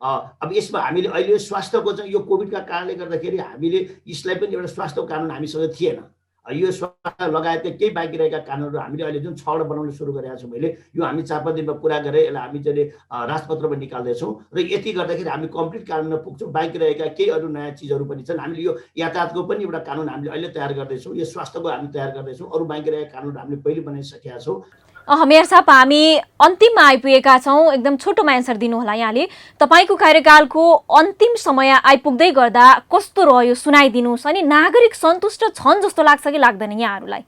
[SPEAKER 20] अब यसमा हामीले अहिले स्वास्थ्यको चाहिँ यो कोभिडका कारणले गर्दाखेरि हामीले यसलाई पनि एउटा स्वास्थ्य कानुन हामीसँग थिएन। यो स्वास्थ्य लगायतका केही बाँकी रहेका कानुनहरू हामीले अहिले जुन 6वटा बनाउन सुरु गरेका छौँ। मैले यो हामी 4-5 दिनमा पुरा गरेर यसलाई हामी चाहिँ राजपत्रमा निकाल्दैछौँ र यति गर्दाखेरि हामी कम्प्लिट कानुनमा पुग्छौँ। बाँकी रहेका केही अरू नयाँ चिजहरू पनि छन्। हामीले यो यातायातको पनि एउटा कानुन हामीले अहिले तयार गर्दैछौँ। यो स्वास्थ्यको हामी तयार गर्दैछौँ। अरू बाँकी रहेका कानुनहरू हामीले पहिले बनाइसकेका छौँ।
[SPEAKER 1] मेयर साहब, हामी अन्तिममा आइपुगेका छौँ। एकदम छोटोमा एन्सर दिनुहोला यहाँले। तपाईँको कार्यकालको अन्तिम समय आइपुग्दै गर्दा कस्तो रह्यो सुनाइदिनुहोस्। अनि नागरिक सन्तुष्ट छन् जस्तो लाग्छ कि लाग्दैन यहाँहरूलाई?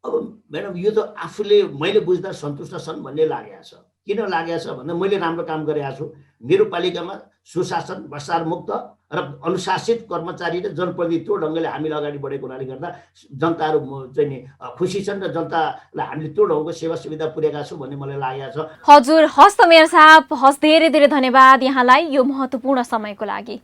[SPEAKER 20] अब म्याडम, यो त आफूले मैले बुझ्दा सन्तुष्ट छन् भन्ने लागेको छ। किन लागेको छ भन्दा मैले राम्रो काम गरेको छु। मेरो पालिकामा सुशासन, भ्रष्टाचारमुक्त र अनुशासित कर्मचारी र जनप्रतिनिधि त्यो ढङ्गले हामीले अगाडि बढेको हुनाले गर्दा जनताहरू चाहिँ नि खुसी छन् र जनतालाई हामीले त्यो ढङ्गको सेवा सुविधा पुर्याएका छौँ भन्ने मलाई लागेको छ।
[SPEAKER 1] हजुर, हस् त मेयर साहब, हस्, धेरै धेरै धन्यवाद यहाँलाई यो महत्त्वपूर्ण समयको लागि।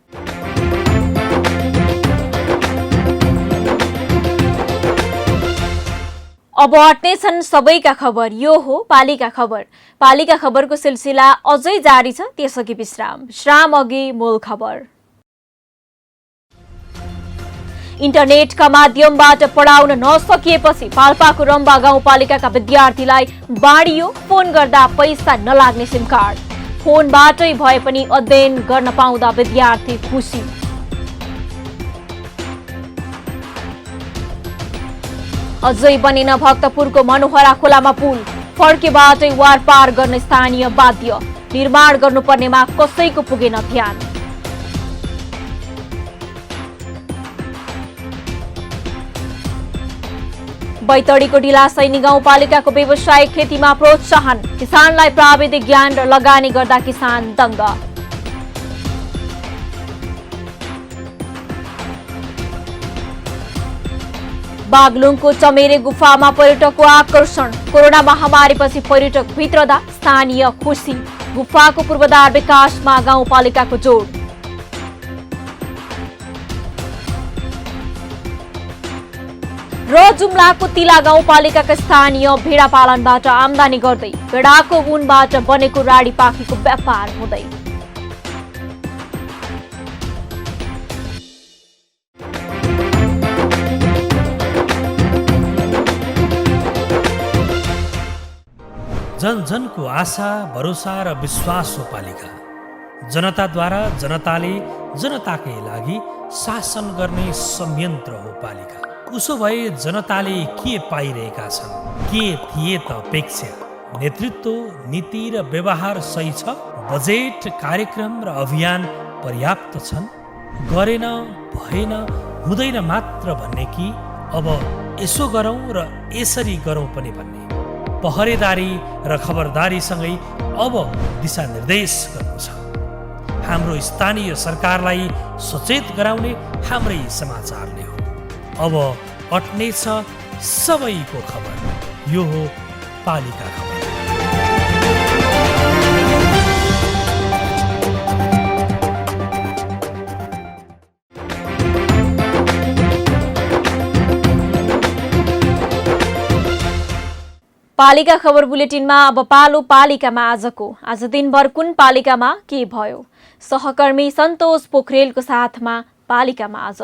[SPEAKER 1] अब हट्नेछन् सबैका खबर। यो हो पालिका खबर। पालिका खबरको सिलसिला अझै जारी छ, त्यसअघि विश्राम अघि मूल खबर। इन्टरनेटका माध्यमबाट पढाउन नसकिएपछि पाल्पाको रम्बा गाउँपालिकाका विद्यार्थीलाई बाँडियो फोन गर्दा पैसा नलाग्ने सिम कार्ड। फोनबाटै भए पनि अध्ययन गर्न पाउँदा विद्यार्थी खुसी। अझै बनेन भक्तपुरको मनोहरा खोलामा पुल। फड्केबाटै वार पार गर्न स्थानीय बाध्य। निर्माण गर्नुपर्नेमा कसैको पुगेन ध्यान। बैतडीको ढिलासैनी गाउँपालिकाको व्यवसायिक खेतीमा प्रोत्साहन। किसानलाई प्राविधिक ज्ञान र लगानी गर्दा किसान दङ्ग। बागलुङको चमेरे गुफामा पर्यटकको आकर्षण। कोरोना महामारीपछि पर्यटक भित्रदा स्थानीय खुसी। गुफाको पूर्वाधार विकासमा गाउँपालिकाको जोड। र जुम्लाको तिला गाउँपालिकाका स्थानीय भेडा पालनबाट आमदानी गर्दै भेडाको ऊनबाट बनेको राडी पाखीको व्यापार हुँदै।
[SPEAKER 2] जन जनको आशा, भरोसा र विश्वास हो पालिका। जनताद्वारा, जनताले, जनताकै लागि शासन गर्ने संयन्त्र हो पालिका। उसो भए जनताले के पाइरहेका छन्? के थिए त अपेक्षा? नेतृत्व, नीति र व्यवहार सही छ? बजेट, कार्यक्रम र अभियान पर्याप्त छन्? गरेन, भएन, हुँदैन मात्र भन्ने कि अब यसो गरौँ र यसरी गरौँ पनि भन्ने? पहरेदारी र खबरदारीसँगै अब दिशानिर्देश गर्नु छ। हाम्रो स्थानीय सरकारलाई सचेत गराउने हाम्रै समाचारले हो। अब अट्नेछ सबैको खबर। यो हो पालिका खबर।
[SPEAKER 1] पालिका खबर बुलेटिनमा अब पालो पालिकामा आज दिनभर कुन पालिकामा के भयो? सहकर्मी सन्तोष पोखरेलको साथमा पालिकामा आज।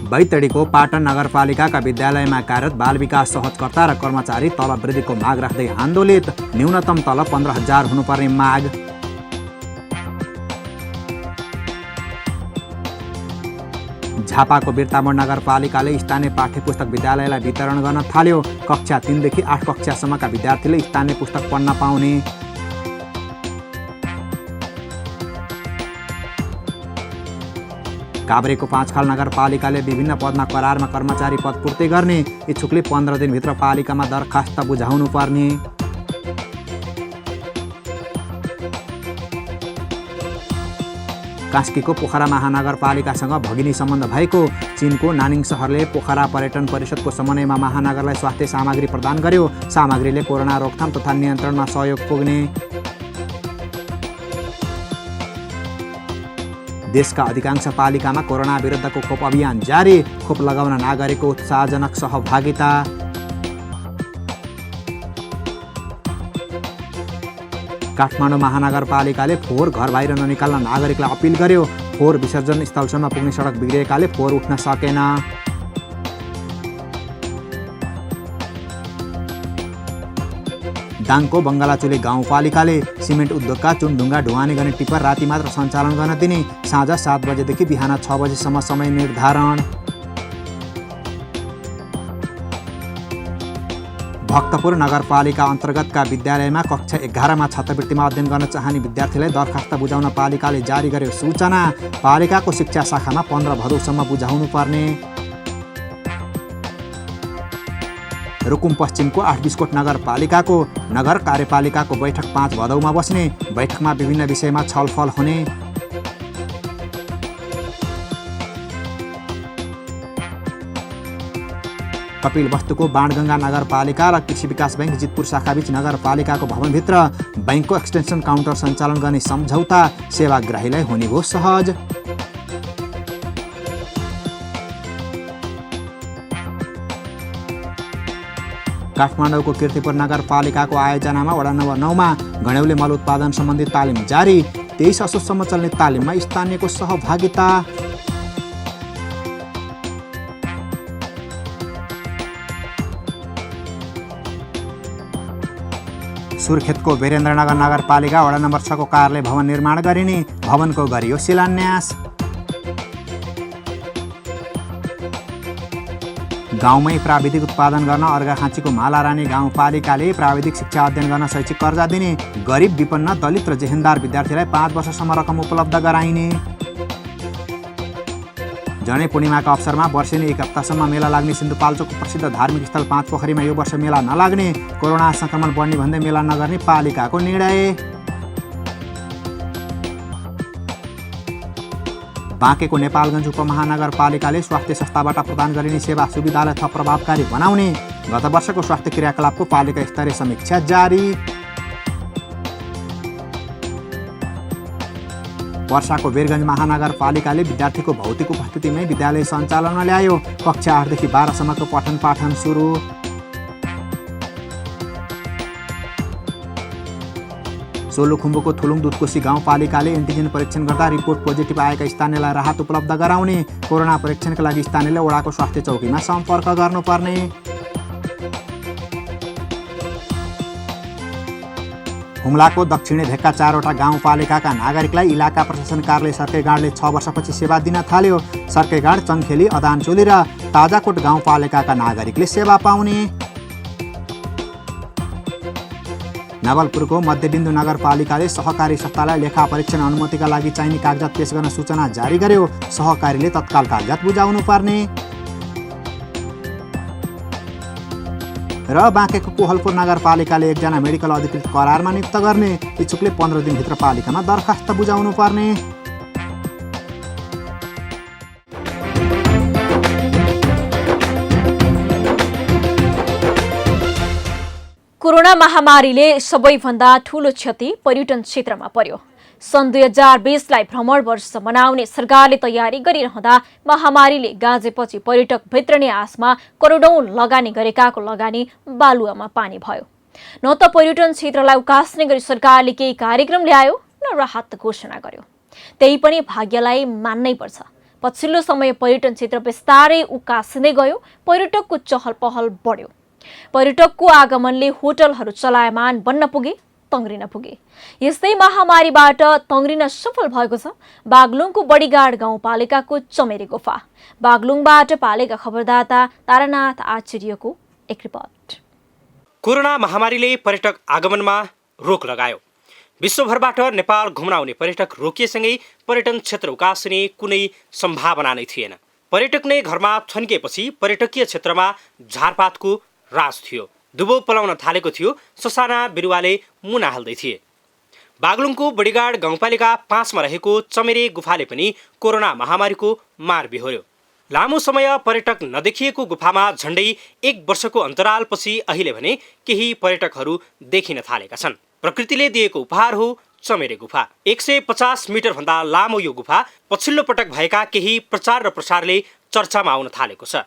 [SPEAKER 21] बैतडीको पाटन नगरपालिकाका विद्यालयमा कार्यरत बाल विकास सहजकर्ता र कर्मचारी तलब वृद्धिको माग राख्दै आन्दोलित। न्यूनतम तलब 15,000 हुनुपर्ने माग। झापाको बिर्तामोड नगरपालिकाले स्थानीय पाठ्यपुस्तक विद्यालयलाई वितरण गर्न थाल्यो। कक्षा 3 देखि 8 कक्षासम्मका विद्यार्थीले स्थानीय पुस्तक पढ्न पाउने। काभ्रेको पाँचखाल नगरपालिकाले विभिन्न पदमा करारमा कर्मचारी पद पूर्ति गर्ने। इच्छुकले 15 दिनभित्र पालिकामा दरखास्त बुझाउनु पर्ने। कास्कीको पोखरा महानगरपालिकासँग भगिनी सम्बन्ध भएको। चीनको नानिङ सहरले पोखरा पर्यटन परिषदको समन्वयमा महानगरलाई स्वास्थ्य सामग्री प्रदान गर्यो। सामग्रीले कोरोना रोकथाम तथा नियन्त्रणमा सहयोग पुग्ने। देशका अधिकांश पालिकामा कोरोना विरुद्धको खोप अभियान जारी। खोप लगाउन नागरिकको उत्साहजनक सहभागिता। काठमाडौँ महानगरपालिकाले फोहोर घर बाहिर ननिकाल्न नागरिकलाई अपिल गर्यो। फोहोर विसर्जन स्थलसम्म पुग्ने सडक बिग्रिएकाले फोहोर उठ्न सकेन। दाङको बङ्गलाचुले गाउँपालिकाले सिमेन्ट उद्योगका चुनढुङ्गा ढुवानी गर्ने टिप्पर राति मात्र सञ्चालन गर्न दिने। साँझ 7 बजेदेखि बिहान 6 बजेसम्म समय निर्धारण। भक्तपुर नगरपालिका अन्तर्गतका विद्यालयमा कक्षा 11मा छात्रवृत्तिमा अध्ययन गर्न चाहने विद्यार्थीलाई दरखास्त बुझाउन पालिकाले जारी गर्यो सूचना। पालिकाको शिक्षा शाखामा 15 भदौसम्म बुझाउनु पर्ने। रुकुम पश्चिमको 8 बिस्कोट नगरपालिकाको नगर कार्यपालिकाको बैठक 5 भदौमा बस्ने। बैठकमा विभिन्न विषयमा छलफल हुने। कपिलवस्तुको बाणगङ्गा नगरपालिका र कृषि विकास बैंक जितपुर शाखाबीच नगरपालिकाको भवनभित्र बैंकको एक्सटेन्सन काउन्टर सञ्चालन गर्ने सम्झौता। सेवाग्राहीलाई हुने भयो सहज। काठमाडौँको कीर्तिपुर नगरपालिकाको आयोजनामा वडा नम्बर 9मा घडेउले मल उत्पादन सम्बन्धी तालिम जारी। 23 असोजसम्म चल्ने तालिममा स्थानीयको सहभागिता। सुर्खेतको वीरेन्द्रनगर नगरपालिका वडा नम्बर 6 को कार्यालय भवन निर्माण गरिने। भवनको गरियो शिलान्यास। गाउँमै प्राविधिक उत्पादन गर्न अर्घाखाँचीको मालारानी गाउँपालिकाले प्राविधिक शिक्षा अध्ययन गर्न शैक्षिक कर्जा दिने। गरिब विपन्न दलित र जेहेन्दार विद्यार्थीलाई 5 वर्षसम्म रकम उपलब्ध गराइने। जनै पूर्णिमाका अवसरमा वर्षेनी 1 हप्तासम्म मेला लाग्ने सिन्धुपाल्चोकको प्रसिद्ध धार्मिक स्थल 5 पोखरीमा यो वर्ष मेला नलाग्ने। कोरोना संक्रमण बढ्ने भन्दै मेला नगर्ने पालिकाको निर्णय। बाँकेको नेपालगञ्ज उपमहानगरपालिकाले स्वास्थ्य संस्थाबाट प्रदान गरिने सेवा सुविधालाई थप प्रभावकारी बनाउने। गत वर्षको स्वास्थ्य क्रियाकलापको पालिका स्तरीय समीक्षा जारी। वर्षाको वीरगञ्ज महानगरपालिकाले विद्यार्थीको भौतिक उपस्थितिमै विद्यालय सञ्चालनमा ल्यायो। कक्षा 8 देखि 12 सम्मको पठन पाठन सुरु। सोलुखुम्बुको थुलुङ दुधकोशी गाउँपालिकाले एन्टिजेन परीक्षण गर्दा रिपोर्ट पोजिटिभ आएका स्थानीयलाई राहत उपलब्ध गराउने। कोरोना परीक्षणका लागि स्थानीयले वडाको स्वास्थ्य चौकीमा सम्पर्क गर्नुपर्ने। हुम्लाको दक्षिणी भेगका 4वटा गाउँपालिकाका नागरिकलाई इलाका प्रशासन कार्यालय सर्केगाडले 6 वर्षपछि सेवा दिन थाल्यो। सर्केगाड, चङ्खेली, अदानचोली र ताजाकोट गाउँपालिकाका नागरिकले सेवा पाउने। नवलपुरको मध्यबिन्दु नगरपालिकाले सहकारी संस्थालाई लेखा परीक्षण अनुमतिका लागि चाहिने कागजात पेश गर्न सूचना जारी गर्यो। सहकारीले तत्काल कागजात बुझाउनु पर्ने। र बाँकेको कोहलपुर नगरपालिकाले 1 जना मेडिकल अधिकृत करारमा नियुक्त गर्ने। इच्छुकले 15 दिनभित्र पालिकामा दरखास्त बुझाउनु पर्ने।
[SPEAKER 1] कोरोना महामारीले सबैभन्दा ठूलो क्षति पर्यटन क्षेत्रमा पर्यो। सन् 2020लाई भ्रमण वर्ष मनाउने सरकारले तयारी गरिरहँदा महामारीले गाँजेपछि पर्यटक भित्रने आसमा करोडौं लगानी गरेकाको लगानी बालुवामा पानी भयो। न त पर्यटन क्षेत्रलाई उकास्ने गरी सरकारले केही कार्यक्रम ल्यायो न राहत घोषणा गर्यो। त्यही पनि भाग्यलाई मान्नै पर्छ। पछिल्लो समय पर्यटन क्षेत्र बिस्तारै उकासिँदै गयो, पर्यटकको चहल पहल बढ्यो। पर्यटकको आगमनले होटलहरू चलायमान बन्न पुगे, तङ्ग्रिन पुगे। यस्तै महामारीबाट तङ्ग्रिन सफल भएको छ बागलुङको बडीगाड गाउँपालिकाको चमेरे गुफा। बागलुङबाट पालेका खबरदाता तारानाथ आचार्यको एक रिपोर्ट।
[SPEAKER 3] कोरोना महामारीले पर्यटक आगमनमा रोक लगायो। विश्वभरबाट नेपाल घुम्न आउने पर्यटक रोकिएसँगै पर्यटन क्षेत्र उकासिने कुनै सम्भावना नै थिएन। पर्यटक नै घरमा थन्किएपछि पर्यटकीय क्षेत्रमा झारपातको राज थियो। दुबो पलाउन थालेको थियो, ससाना बिरुवाले मुना हाल्दै थिए। बागलुङको बडीगाड गाउँपालिका 5 मा रहेको चमेरे गुफाले पनि कोरोना महामारीको मार बिहोर्यो। लामो समय पर्यटक नदेखिएको गुफामा झण्डै 1 वर्षको अन्तरालपछि अहिले भने केही पर्यटकहरू देखिन थालेका छन्। प्रकृतिले दिएको उपहार हो चमेरे गुफा। 150 मिटर भन्दा लामो यो गुफा पछिल्लो पटक भएका केही प्रचार र प्रसारले चर्चामा आउन थालेको छ।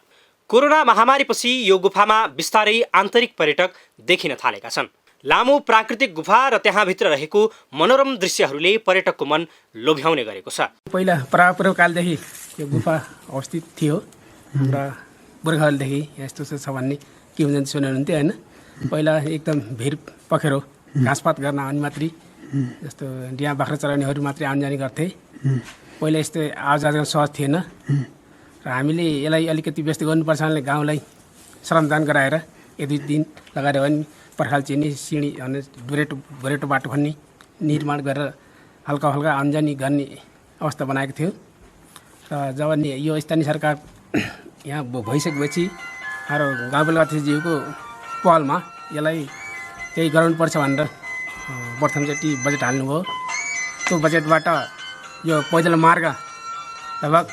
[SPEAKER 3] कोरोना महामारीपछि यो गुफामा बिस्तारै आन्तरिक पर्यटक देखिन थालेका छन्। लामो प्राकृतिक गुफा र त्यहाँभित्र रहेको मनोरम दृश्यहरूले पर्यटकको मन लोभ्याउने गरेको छ।
[SPEAKER 17] पहिला परापूर्व कालदेखि यो गुफा अवस्थित थियो र पुर्खादेखि यस्तो छ भन्ने के हुन्छ सुन्नुहुन्थ्यो होइन। पहिला एकदम भिर पखेरो घाँसपात गर्न आउने मात्रै, जस्तो डिया बाख्रा चराउनेहरू मात्रै आउने जाने गर्थे। पहिला यस्तो आवाजाजको सहज थिएन र हामीले यसलाई अलिकति व्यस्त गर्नुपर्छ भने गाउँलाई श्रमदान गराएर 1-2 दिन लगाएर पनि पर्खाल चिनी सिँढी अनि गोरेटो बाटो खन्ने निर्माण गरेर हल्का हल्का आमजानी गर्ने अवस्था बनाएको थियो। र जब यो स्थानीय सरकार यहाँ भइसकेपछि र गाउँपालिकाज्यूको पहलमा यसलाई केही गराउनुपर्छ भनेर प्रथमचोटि बजेट हाल्नुभयो। त्यो बजेटबाट यो पैदल मार्ग लगभग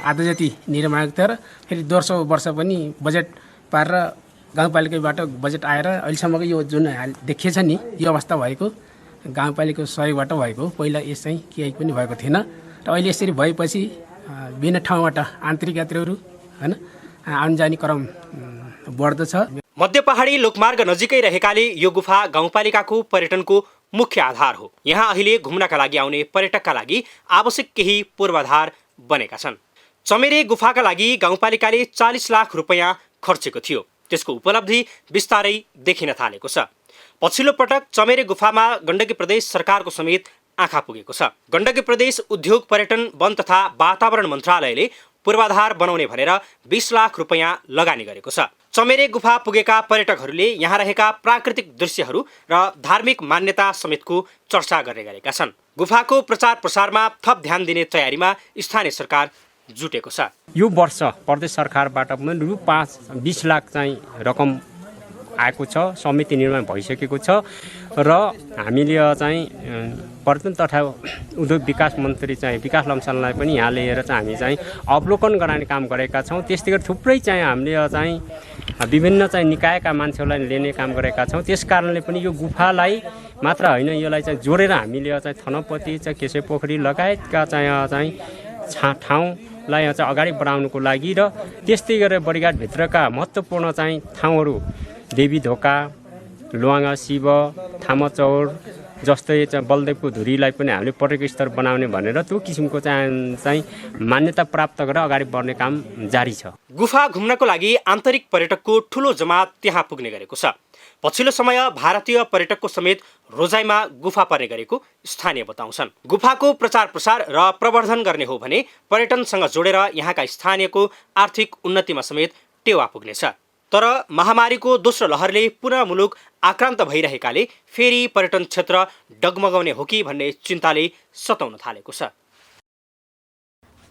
[SPEAKER 17] आधा जति निर्माण थियो र फेरि दोस्रो वर्ष पनि बजेट पारेर गाउँपालिकाबाट बजेट आएर अहिलेसम्मको यो जुन देखिएछ नि यो अवस्था भएको गाउँपालिकाको सहयोगबाट भएको। पहिला यसै केही पनि भएको थिएन र अहिले यसरी भएपछि विभिन्न ठाउँबाट आन्तरिक यात्रीहरू होइन आउन जाने क्रम बढ्दछ।
[SPEAKER 3] मध्य पहाडी लोकमार्ग नजिकै रहेकाले यो गुफा गाउँपालिकाको पर्यटनको मुख्य आधार हो। यहाँ अहिले घुम्नका लागि आउने पर्यटकका लागि आवश्यक केही पूर्वाधार बनेका छन्। चमेरे गुफाका लागि गाउँपालिकाले 40 लाख रुपैयाँ खर्चेको थियो। त्यसको उपलब्धि बिस्तारै देखिन थालेको छ। पछिल्लो पटक चमेरे गुफामा गण्डकी प्रदेश सरकारको समेत आँखा पुगेको छ। गण्डकी प्रदेश उद्योग पर्यटन वन तथा वातावरण मन्त्रालयले पूर्वाधार बनाउने भनेर 20 लाख रुपैयाँ लगानी गरेको छ। चमेरे गुफा पुगेका पर्यटकहरूले यहाँ रहेका प्राकृतिक दृश्यहरू र धार्मिक मान्यता समेतको चर्चा गर्ने गरेका छन्। गुफाको प्रचार प्रसारमा थप ध्यान दिने तयारीमा स्थानीय सरकार जुटेको छ।
[SPEAKER 4] यो वर्ष प्रदेश सरकारबाट पनि रु 20 लाख चाहिँ रकम आएको छ, समिति निर्माण भइसकेको छ र हामीले चाहिँ पर्यटन तथा उद्योग विकास मन्त्री चाहिँ विकास लम्साललाई पनि यहाँ लिएर चाहिँ हामी चाहिँ अवलोकन गराउने काम गरेका छौँ। त्यस्तै गरी थुप्रै चाहिँ हामीले चाहिँ विभिन्न चाहिँ निकायका मान्छेहरूलाई लिने काम गरेका छौँ। त्यस कारणले पनि यो गुफालाई मात्र होइन, यसलाई चाहिँ जोडेर हामीले चाहिँ थनपति चाहिँ केशे पोखरी लगायतका चाहिँ ठाउँलाई चाहिँ अगाडि बढाउनुको लागि र त्यस्तै गरेर बडीघाटभित्रका महत्त्वपूर्ण चाहिँ ठाउँहरू देवी ढोका, लुवाङ्गा शिव, थामाचौर जस्तै चाहिँ बलदेवको धुरीलाई पनि हामीले पर्यटक स्थल बनाउने भनेर त्यो किसिमको चाहिँ मान्यता प्राप्त गरेर अगाडि बढ्ने काम जारी छ।
[SPEAKER 3] गुफा घुम्नको लागि आन्तरिक पर्यटकको ठूलो जमात त्यहाँ पुग्ने गरेको छ। पछिल्लो समय भारतीय पर्यटकको समेत रोजाइमा गुफा पर्ने गरेको स्थानीय बताउँछन्। गुफाको प्रचार प्रसार र प्रवर्धन गर्ने हो भने पर्यटनसँग जोडेर यहाँका स्थानीयको आर्थिक उन्नतिमा समेत टेवा पुग्नेछ। तर महामारीको दोस्रो लहरले पुनः मुलुक आक्रान्त भइरहेकाले फेरि पर्यटन क्षेत्र डगमगाउने हो कि भन्ने चिन्ताले सताउन थालेको छ।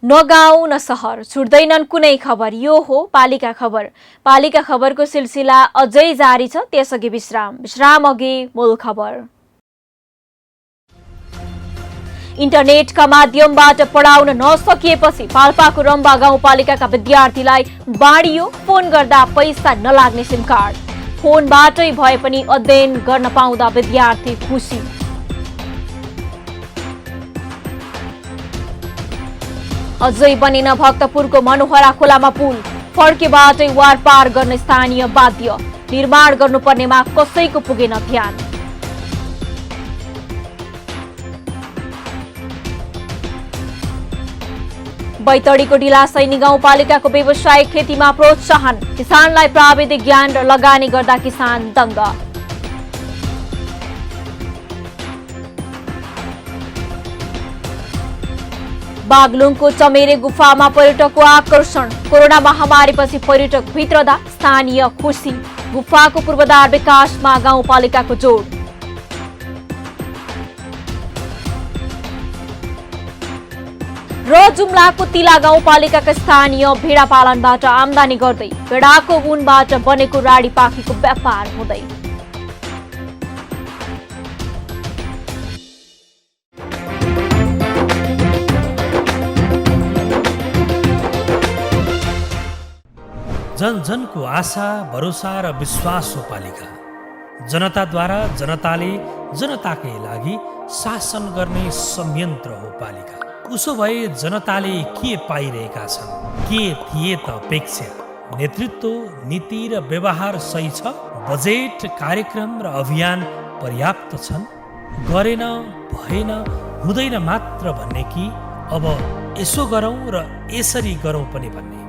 [SPEAKER 1] न गाउँ न सहर छुट्दैनन् कुनै खबर। यो हो पालिका खबर। पालिका खबरको सिलसिला अझै जारी छ। त्यसअघि विश्राम अघि मूल खबर। इन्टरनेटका माध्यमबाट पढाउन नसकिएपछि पाल्पाको रम्बा गाउँपालिकाका विद्यार्थीलाई बाँडियो फोन गर्दा पैसा नलाग्ने सिम कार्ड। फोनबाटै भए पनि अध्ययन गर्न पाउँदा विद्यार्थी खुसी। अझै बनेन भक्तपुरको मनोहरा खोलामा पुल, फड्केबाटै वार पार गर्न स्थानीय बाध्य, निर्माण गर्नुपर्नेमा कसैको पुगेन ध्यान। बैतडीको ढिलासैनी गाउँपालिकाको व्यवसायिक खेतीमा प्रोत्साहन, किसानलाई प्राविधिक ज्ञान र लगानी गर्दा किसान दङ्ग। बागलुङको चमेरे गुफामा पर्यटकको आकर्षण, कोरोना महामारीपछि पर्यटक भित्रदा स्थानीय खुसी, गुफाको पूर्वाधार विकासमा गाउँपालिकाको जोड। र जुम्लाको तिला गाउँपालिकाका स्थानीय भेडा पालनबाट आमदानी गर्दै भेडाको ऊनबाट बनेको राडी पाखीको व्यापार हुँदै।
[SPEAKER 2] जन जनको आशा भरोसा र विश्वास हो पालिका। जनताद्वारा जनताले जनताकै लागि शासन गर्ने संयन्त्र हो पालिका। उसो भए जनताले के पाइरहेका छन्, के थिए त अपेक्षा? नेतृत्व, नीति र व्यवहार सही छ? बजेट, कार्यक्रम र अभियान पर्याप्त छन्? गरेन, भएन, हुँदैन मात्र भन्ने कि अब यसो गरौँ र यसरी गरौँ पनि भन्ने?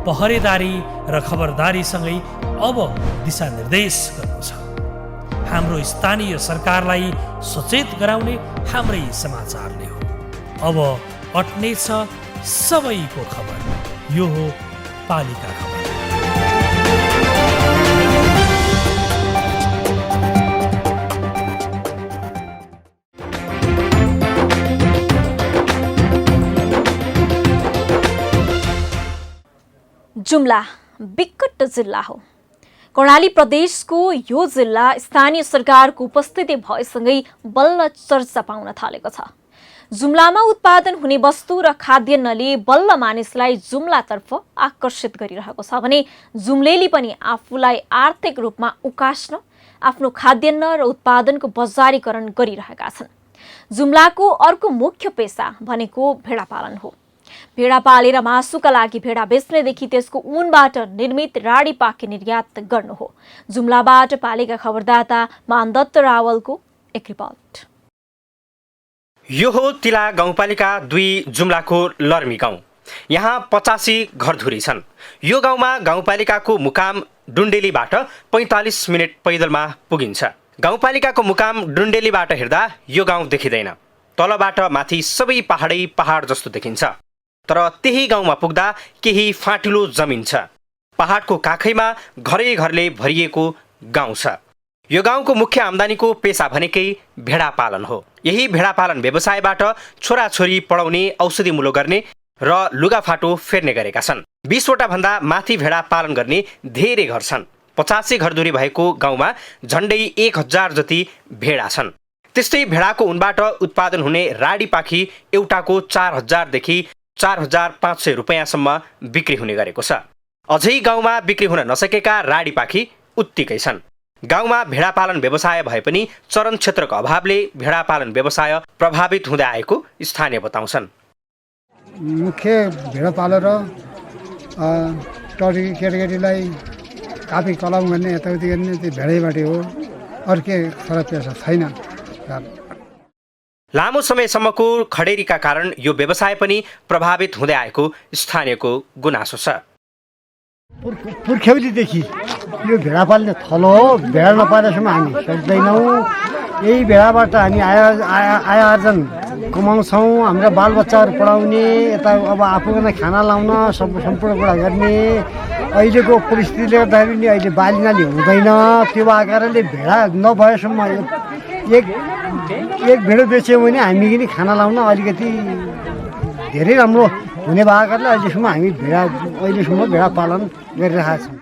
[SPEAKER 2] पहरेदारी र खबरदारीसँगै अब दिशानिर्देश गर्नु छ। हाम्रो स्थानीय सरकारलाई सचेत गराउने हाम्रै समाचारले हो। अब अट्नेछ सबैको खबर, यो हो पालिका खबर।
[SPEAKER 1] जुम्ला विकट जिल्ला हो। कर्णाली प्रदेशको यो जिल्ला स्थानीय सरकारको उपस्थिति भएसँगै बल्ल चर्चा पाउन थालेको छ। जुम्लामा उत्पादन हुने वस्तु र खाद्यान्नले बल्ल मानिसलाई जुम्लातर्फ आकर्षित गरिरहेको छ भने जुम्लेली पनि आफूलाई आर्थिक रूपमा उकास्न आफ्नो खाद्यान्न र उत्पादनको बजारीकरण गरिरहेका छन्। जुम्लाको अर्को मुख्य पेसा भनेको भेडा पालन हो। भेडा पालेर मासुका लागि भेडा बेच्नेदेखि त्यसको ऊनबाट निर्मित राडी पाखी निर्यात गर्नु हो। जुम्लाबाट पालेका खबरदाता मानदत्त रावलको एक रिपोर्ट।
[SPEAKER 3] यो हो तिला गाउँपालिका 2 जुम्लाको लर्मी गाउँ। यहाँ 85 घरधुरी छन्। यो गाउँमा गाउँपालिकाको मुकाम डुन्डेलीबाट 45 मिनट पैदलमा पुगिन्छ। गाउँपालिकाको मुकाम डुन्डेलीबाट हेर्दा यो गाउँ देखिँदैन। तलबाट माथि सबै पहाडै पहाड जस्तो देखिन्छ। तर त्यही गाउँमा पुग्दा केही फाँटिलो जमिन छ। पहाडको काखैमा घरै घरले भरिएको गाउँ छ। यो गाउँको मुख्य आम्दानीको पेसा भनेकै भेडा पालन हो। यही भेडा पालन व्यवसायबाट छोराछोरी पढाउने, औषधि मुलो गर्ने र लुगाफाटो फेर्ने गरेका छन्। 20 वटा भन्दा माथि भेडा पालन गर्ने धेरै घर छन्। 85 घरधुरी भएको गाउँमा झन्डै 1000 जति भेडा छन्। त्यस्तै भेडाको ऊनबाट उत्पादन हुने राडी पाखी एउटाको 4000 देखि 4500 रुपैयाँसम्म बिक्री हुने गरेको छ। अझै गाउँमा बिक्री हुन नसकेका राडी पाखी उत्तिकै छन्। गाउँमा भेडा पालन व्यवसाय भए पनि चरन क्षेत्रको अभावले भेडा पालन व्यवसाय प्रभावित हुँदै आएको स्थानीय बताउँछन्।
[SPEAKER 5] मुख्य भेडा पालेर टरी केटाकेटीलाई काफी कलम गर्ने, यताउति गर्ने त्यो भेडैबाटै हो। अर्कै खराब पेसा छैन।
[SPEAKER 3] लामो समयसम्मको खडेरीका कारण यो व्यवसाय पनि प्रभावित हुँदै आएको स्थानीयको गुनासो छ।
[SPEAKER 5] पुर्ख्यौलीदेखि यो भेडा पाल्ने थलो हो। भेडा नपाएसम्म हामी सक्दैनौँ। यही भेडाबाट हामी आय आर्जन कमाउँछौँ। हाम्रा बालबच्चाहरू पढाउने, यता अब आफूलाई नै खाना लाउन सम्पूर्ण कुरा गर्ने। अहिलेको परिस्थितिले गर्दाखेरि नि अहिले बालीनाली हुँदैन। त्यो भएको कारणले भेडा नभएसम्म एक भेडा बेच्यो भने हामी पनि खाना लाउन अलिकति धेरै राम्रो हुने भएको कारणले अहिलेसम्म भेडा पालन गरिरहेका छौँ।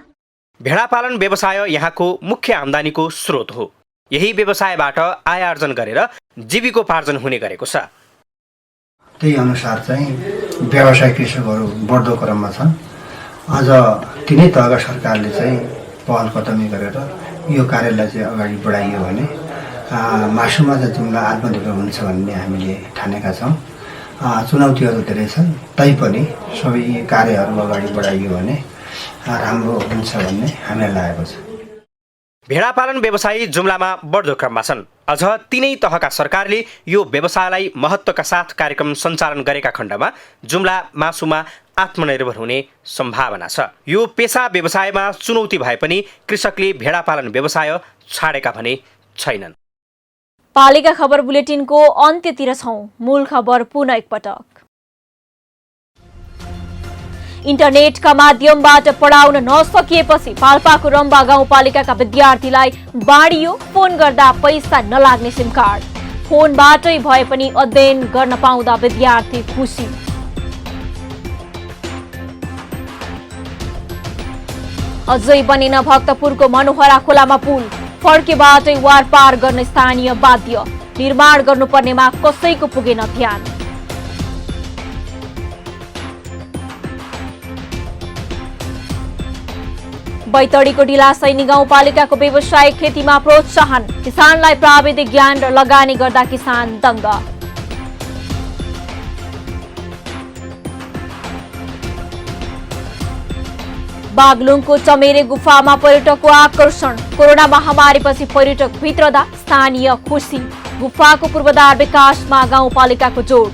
[SPEAKER 3] भेडा पालन व्यवसाय यहाँको मुख्य आम्दानीको स्रोत हो। यही व्यवसायबाट आय आर्जन गरेर जीविकोपार्जन हुने गरेको छ।
[SPEAKER 22] त्यही अनुसार चाहिँ व्यवसाय कृषकहरू बढ्दो क्रममा छन्। अझ तिनै तहका सरकारले चाहिँ पहल कदमी गरेर यो कार्यलाई चाहिँ अगाडि बढाइयो भने मासुमा चाहिँ जुम्ला आत्मनिर्भर हुन्छ भन्ने हामीले ठानेका छौँ। चुनौतीहरू धेरै छन्, तैपनि सबै कार्यहरू अगाडि बढाइयो भने राम्रो हुन्छ भन्ने हामीलाई लागेको छ।
[SPEAKER 3] भेडा पालन व्यवसायी जुम्लामा बढ्दो क्रममा छन्। अझ तीनै तहका सरकारले यो व्यवसायलाई महत्त्वका साथ कार्यक्रम सञ्चालन गरेका खण्डमा जुम्ला मासुमा आत्मनिर्भर हुने सम्भावना छ। यो पेसा व्यवसायमा चुनौती भए पनि कृषकले भेडा पालन व्यवसाय छाडेका भने छैनन्।
[SPEAKER 1] पालिका खबर बुलेटिनको अन्त्यतिर छौं। मूल खबर पुनः एकपटक। इन्टरनेटका माध्यमबाट पढाउन नसकिएपछि पाल्पाको रम्बा गाउँपालिकाका विद्यार्थीलाई बाँडियो फोन गर्दा पैसा नलाग्ने सिम कार्ड। फोनबाटै भए पनि अध्ययन गर्न पाउँदा विद्यार्थी खुसी। अझै बनेन भक्तपुरको मनोहरा खोलामा पुल। फड्केबाटै वार पार गर्न स्थानीय बाध्य। निर्माण गर्नुपर्नेमा कसैको पुगेन ध्यान। बैतडीको ढिलासैनी गाउँपालिकाको व्यावसायिक खेतीमा प्रोत्साहन। किसानलाई प्राविधिक ज्ञान र लगानी गर्दा किसान दङ्ग। बागलुङको चमेरे गुफामा पर्यटकको आकर्षण। कोरोना महामारीपछि पर्यटक भित्रदा स्थानीय खुसी। गुफाको पूर्वाधार विकासमा गाउँपालिकाको जोड।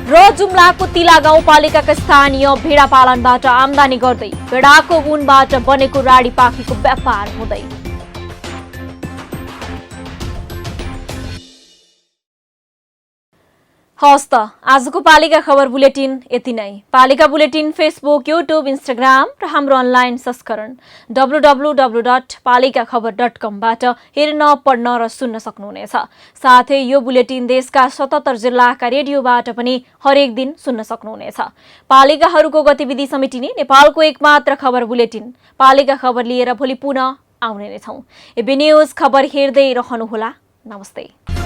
[SPEAKER 1] र जुम्लाको तिला गाउँपालिकाका स्थानीय भेडा पालनबाट आमदानी गर्दै भेडाको ऊनबाट बनेको राडी पाखीको व्यापार हुँदै। हस्त आजको पालिका खबर बुलेटिन यति नै। पालिका बुलेटिन फेसबुक, युट्युब, इन्स्टाग्राम र हाम्रो अनलाइन संस्करण www.palikaKhabar.com-बाट हेर्न, पढ्न र सुन्न सक्नुहुनेछ। साथै यो बुलेटिन देशका 77 जिल्लाका रेडियोबाट पनि हरेक दिन सुन्न सक्नुहुनेछ। पालिकाहरूको गतिविधि समेटिने नेपालको एकमात्र खबर बुलेटिन पालिका खबर लिएर भोलि पुनः आउने नै छौं। एबी न्यूज खबर हेर्दै रहनुहोला। नमस्ते।